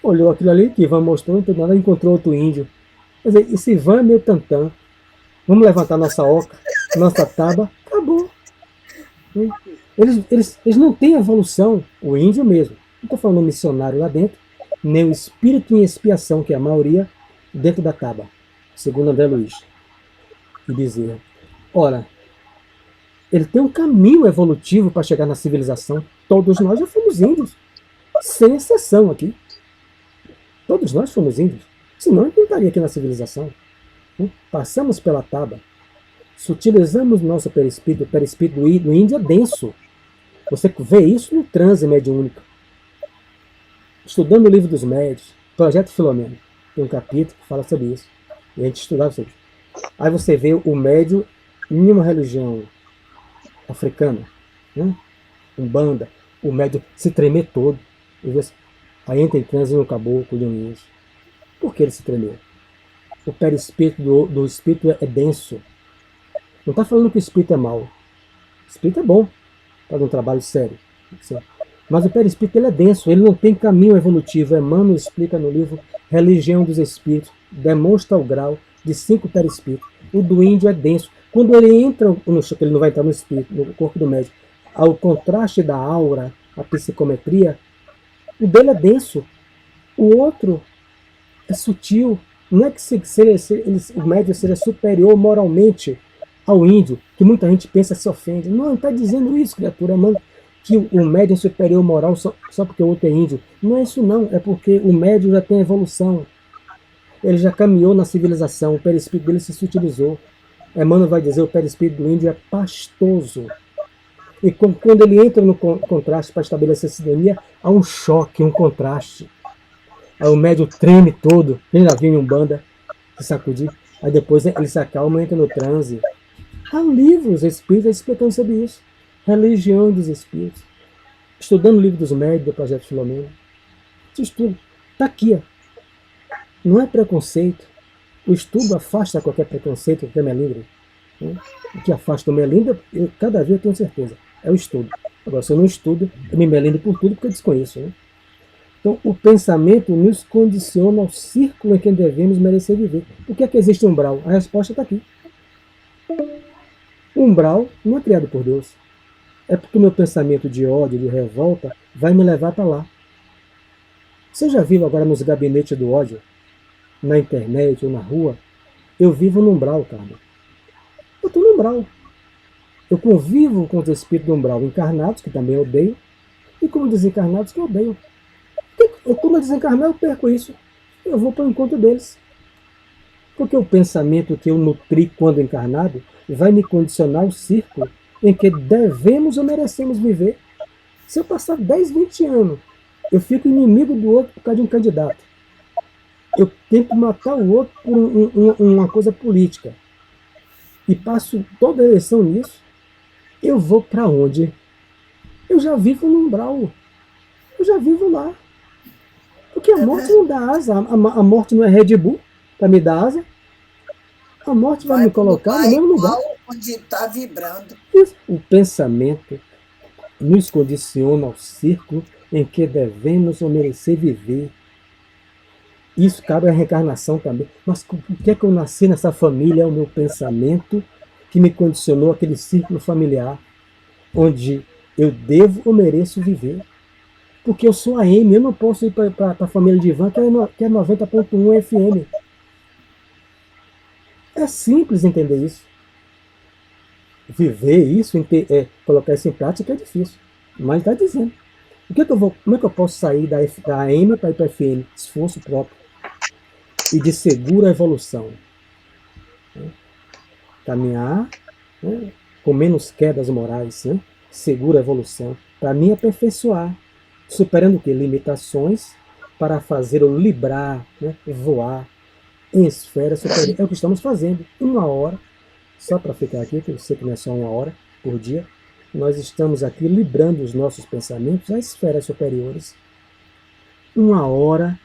olhou aquilo ali que Ivan mostrou, não entendeu nada, encontrou outro índio. Quer dizer, esse Ivan é meio tantã. Vamos levantar nossa oca, nossa taba, acabou. Eles não têm evolução, o índio mesmo. Não estou falando missionário lá dentro, nem o espírito em expiação, que é a maioria, dentro da taba, segundo André Luiz e Bezerra. Ora, ele tem um caminho evolutivo para chegar na civilização. Todos nós já fomos índios, sem exceção aqui. Todos nós fomos índios, senão eu não estaria aqui na civilização. Passamos pela taba, sutilizamos nosso perispírito. O perispírito do índio é denso. Você vê isso no transe mediúnico. Estudando o livro dos médios, Projeto Filomeno, tem um capítulo que fala sobre isso. E a gente estudava sobre isso. Aí você vê o médium em uma religião africana, né? Umbanda, o médium se tremer todo. Aí entra em transe no caboclo de um índio. Por que ele se tremeu? O perispírito do espírito é denso. Não está falando que o espírito é mau. O espírito é bom, faz um trabalho sério. Mas o perispírito ele é denso, ele não tem caminho evolutivo. Emmanuel explica no livro Religião dos Espíritos, demonstra o grau de 5 perispíritos. O do índio é denso. Quando ele entra no choque, ele não vai entrar no espírito, no corpo do médico, ao contraste da aura, a psicometria, o dele é denso. O outro é sutil. Não é que o médium seja superior moralmente ao índio, que muita gente pensa se ofende. Não está dizendo isso, criatura, não, que o médium é superior moral só porque o outro é índio. Não é isso não, é porque o médium já tem evolução. Ele já caminhou na civilização, o perispírito dele se sutilizou. Emmanuel vai dizer que o perispírito do índio é pastoso. E quando ele entra no contraste para estabelecer a sintonia, há um choque, um contraste. Aí o médium treme todo, quem já viu em Umbanda, se sacudir, aí depois ele se acalma e entra no transe. Há livros espíritas explicando sobre isso. Religião dos Espíritos. Estudando o livro dos médios do Projeto Filomeno. Você estuda. Está aqui. Ó. Não é preconceito. O estudo afasta qualquer preconceito, qualquer melindre. Né? O que afasta o melindre, cada vez eu tenho certeza, é o estudo. Agora, se eu não estudo, eu me melindro por tudo porque eu desconheço. Né? Então, o pensamento nos condiciona ao círculo em que devemos merecer viver. Por que é que existe umbral? A resposta está aqui. O umbral não é criado por Deus. É porque o meu pensamento de ódio, de revolta, vai me levar para lá. Você já viu agora nos gabinetes do ódio, na internet ou na rua? Eu vivo no umbral, cara. Eu estou no umbral. Eu convivo com os espíritos do umbral encarnados, que também odeio, e com os desencarnados que eu odeio. Quando eu desencarnar, eu perco isso. Eu vou para o encontro deles. Porque o pensamento que eu nutri quando encarnado vai me condicionar ao círculo em que devemos ou merecemos viver. Se eu passar 10, 20 anos, eu fico inimigo do outro por causa de um candidato. Eu tento matar o outro por uma coisa política. E passo toda a eleição nisso. Eu vou para onde? Eu já vivo no umbral. Eu já vivo lá. Porque a morte não dá asa. A morte não é Red Bull para me dar asa. A morte vai me colocar no mesmo lugar. Onde está vibrando. O pensamento nos condiciona ao círculo em que devemos ou merecer viver. Isso cabe à reencarnação também. Mas por que é que eu nasci nessa família? É o meu pensamento que me condicionou aquele círculo familiar onde eu devo ou mereço viver. Porque eu sou AM, eu não posso ir para a família de Ivan, que é 90.1 FM. É simples entender isso. Viver isso, colocar isso em prática é difícil. Mas está dizendo. Como é que eu posso sair da AM para ir para a FM? Esforço próprio. E de segura evolução. Caminhar, né, com menos quedas morais, né, segura evolução. Para mim, aperfeiçoar. Superando o quê? Limitações para fazer o librar, né, voar em esfera superior. É o que estamos fazendo. 1 hora, só para ficar aqui, que eu sei que não é só 1 hora por dia, nós estamos aqui librando os nossos pensamentos às esferas superiores. 1 hora,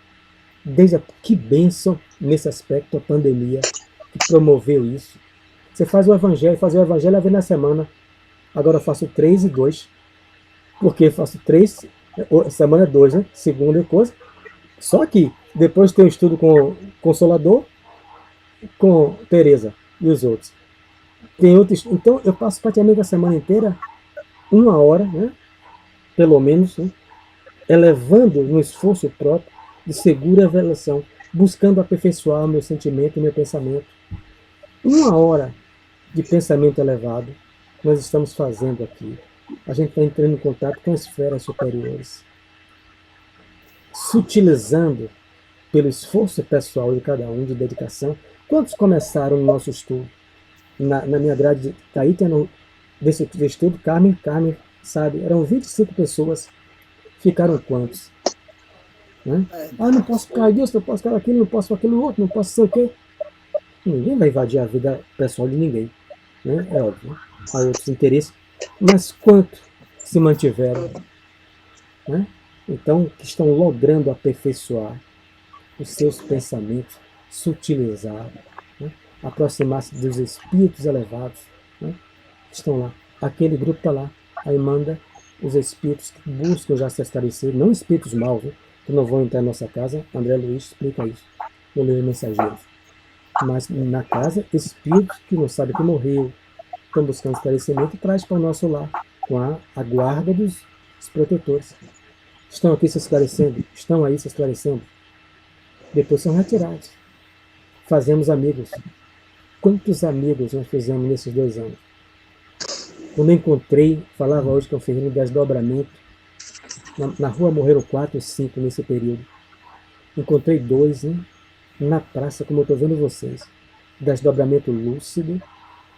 que bênção nesse aspecto a pandemia que promoveu isso. Você faz o evangelho, fazer o evangelho é ver na semana. Agora eu faço 3 e 2. Porque eu faço 3, semana 2, né? Segunda e coisa. Só que depois tem um estudo com Consolador, com Tereza e os outros. Tem outros. Então eu passo praticamente a semana inteira, 1 hora, né? Pelo menos, né? Elevando no esforço próprio de segura evolução, buscando aperfeiçoar o meu sentimento e meu pensamento. 1 hora de pensamento elevado nós estamos fazendo aqui. A gente está entrando em contato com esferas superiores, sutilizando pelo esforço pessoal de cada um, de dedicação. Quantos começaram o nosso estudo? Na minha grade, está aí tendo desse estudo, Carmen, sabe, eram 25 pessoas. Ficaram quantos? Né? Não posso ficar disso, não posso ficar aquilo, não posso ficar aquilo outro, não posso ser o quê? Ninguém vai invadir a vida pessoal de ninguém. Né? É óbvio. Há outros interesses. Mas quanto se mantiveram? Né? Então, que estão logrando aperfeiçoar os seus pensamentos, sutilizar, né? Aproximar-se dos espíritos elevados, né? Estão lá. Aquele grupo está lá. Aí manda os espíritos que buscam já se esclarecer, não espíritos maus, né? Que não vão entrar em nossa casa. André Luiz explica isso no livro Mensageiros. Mas na casa, espíritos que não sabem que morreu, estão buscando esclarecimento e traz para o nosso lar, com a guarda dos protetores. Estão aqui se esclarecendo, estão aí se esclarecendo. Depois são retirados. Fazemos amigos. Quantos amigos nós fizemos nesses 2 anos? Quando eu encontrei, falava hoje com o Ferreira, desdobramento. Na rua morreram 4 ou 5 nesse período. Encontrei 2, hein? Na praça, como eu estou vendo vocês. Desdobramento lúcido.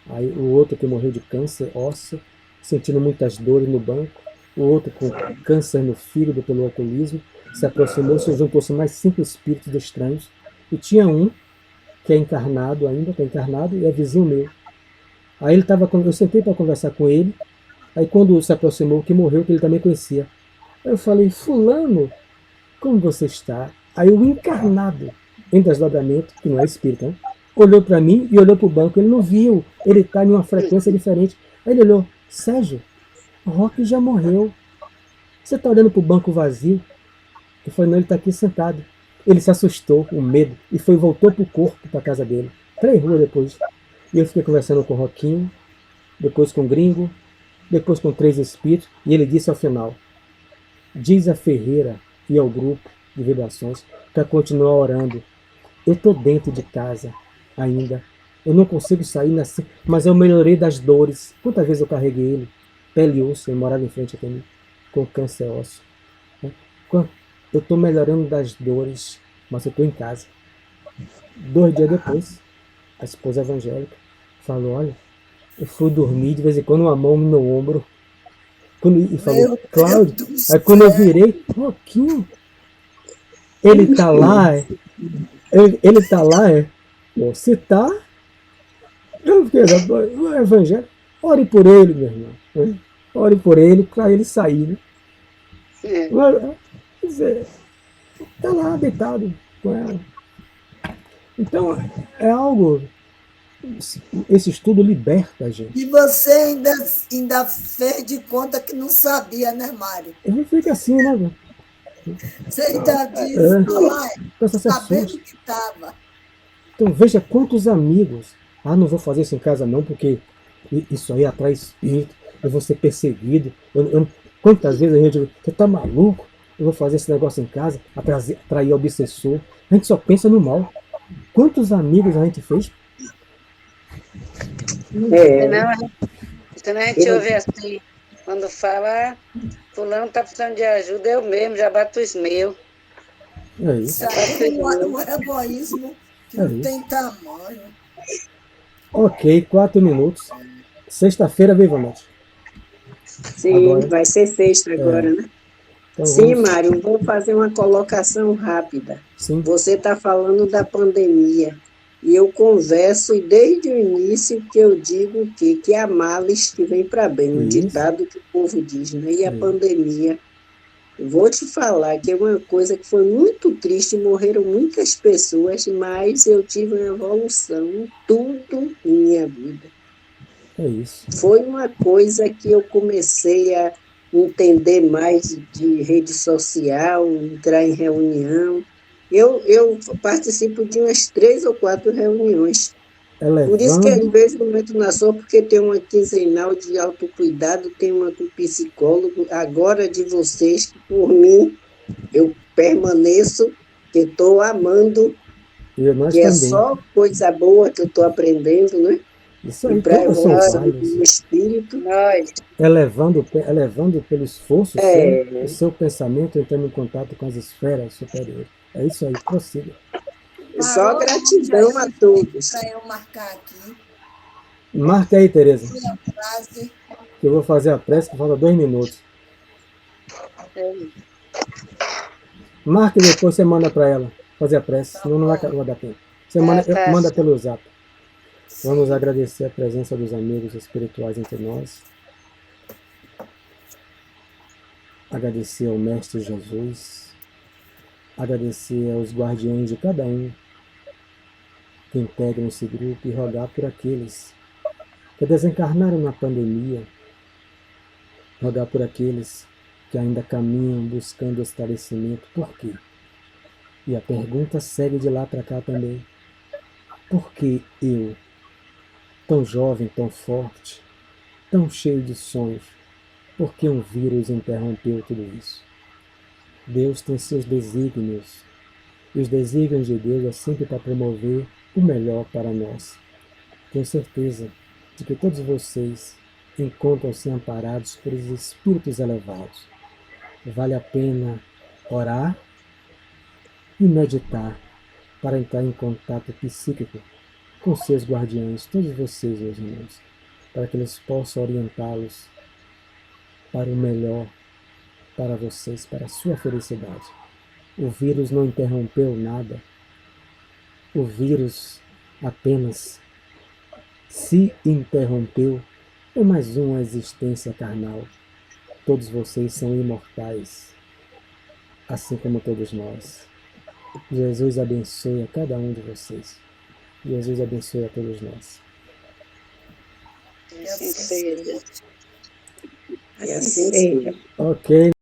Aí o outro que morreu de câncer ósseo, sentindo muitas dores no banco. O outro com câncer no fígado pelo alcoolismo. Se aproximou-se e juntou-se mais 5 espíritos estranhos. E tinha um que é encarnado ainda, está encarnado, e é vizinho meu. Aí eu sentei para conversar com ele. Aí quando se aproximou, que morreu, que ele também conhecia. Eu falei, fulano, como você está? Aí o encarnado, em desdobramento, que não é espírita, né? Olhou para mim e olhou para o banco. Ele não viu, ele está em uma frequência diferente. Aí ele olhou, Sérgio, o Roque já morreu. Você está olhando para o banco vazio? Eu falei, não, ele está aqui sentado. Ele se assustou, o medo, e voltou para o corpo, para a casa dele. 3 ruas depois. E eu fiquei conversando com o Roquinho, depois com o Gringo, depois com 3 espíritos, e ele disse ao final, diz a Ferreira e ao grupo de vibrações para continuar orando. Eu estou dentro de casa ainda. Eu não consigo sair, mas eu melhorei das dores. Quantas vezes eu carreguei ele? Pele e osso, ele morava em frente a mim, com câncer ósseo. Eu estou melhorando das dores, mas eu estou em casa. 2 dias depois, a esposa evangélica falou, olha, eu fui dormir, de vez em quando uma mão no meu ombro. E falou, Cláudio, aí quando eu virei, Roquinho, ele tá lá, ele tá lá, Bom, se tá, eu fiquei, o evangelho, ore por ele, meu irmão, né? Ore por ele, para ele sair, né? Quer dizer, tá lá deitado com ela. Então, é algo, esse estudo liberta a gente. E você ainda fez de conta que não sabia, né, Mário? Ele fica assim, né? Você ainda disse, sabendo que estava. Então, veja quantos amigos. Não vou fazer isso em casa não, porque isso aí atrai espírito, eu vou ser perseguido. Quantas vezes a gente diz, você tá maluco? eu vou fazer esse negócio em casa, atrair obsessor. A gente só pensa no mal. Quantos amigos a gente fez? Senão a gente ouve assim, quando fala, fulano tá precisando de ajuda, eu mesmo já bato os meus. É isso. Isso aí é um egoísmo que não tem tamanho. Ok, 4 minutos. Sexta-feira, viva, Nath. Sim, Agora. vai ser sexta agora, né? Então Sim, vamos... Mário, vou fazer uma colocação rápida. Sim. Você está falando da pandemia. E eu converso, e desde o início que eu digo que há males que vem para bem, um Isso. ditado que o povo diz, né? E a pandemia, eu vou te falar que é uma coisa que foi muito triste, morreram muitas pessoas, mas eu tive uma evolução em tudo em minha vida. É isso. Foi uma coisa que eu comecei a entender mais de rede social, entrar em reunião. Eu participo de umas 3 ou 4 reuniões. Por isso que às vezes eu entro na sua, porque tem uma quinzenal de autocuidado, tem uma com psicólogo, agora de vocês, que por mim eu permaneço, que estou amando, Nós que é também. só coisa boa que eu estou aprendendo, né? Isso aí, E para a todos são evolução válidos. do espírito. Elevando pelo esforço o seu pensamento, entrando em contato com as esferas superiores. É isso aí, prossiga. Só gratidão a todos. Para eu marcar aqui. Marca aí, Tereza. Minha frase. Que eu vou fazer a prece, que falta 2 minutos. Marca e depois você manda para ela fazer a prece, senão não vai dar tempo. Você manda pelo zap. Vamos agradecer a presença dos amigos espirituais entre nós. Agradecer ao Mestre Jesus. Agradecer aos guardiões de cada um que integram esse grupo e rogar por aqueles que desencarnaram na pandemia. Rogar por aqueles que ainda caminham buscando esclarecimento. Por quê? E a pergunta segue de lá para cá também. Por que eu, tão jovem, tão forte, tão cheio de sonhos, por que um vírus interrompeu tudo isso? Deus tem seus desígnios, e os desígnios de Deus é sempre para promover o melhor para nós. Tenho certeza de que todos vocês encontram-se amparados por espíritos elevados. Vale a pena orar e meditar para entrar em contato psíquico com seus guardiões, todos vocês, meus irmãos, para que eles possam orientá-los para o melhor para vocês, para a sua felicidade. O vírus não interrompeu nada. O vírus apenas se interrompeu é mais uma existência carnal. Todos vocês são imortais, assim como todos nós. Jesus abençoe a cada um de vocês. Jesus abençoe a todos nós. Assim seja. E assim seja. Ok.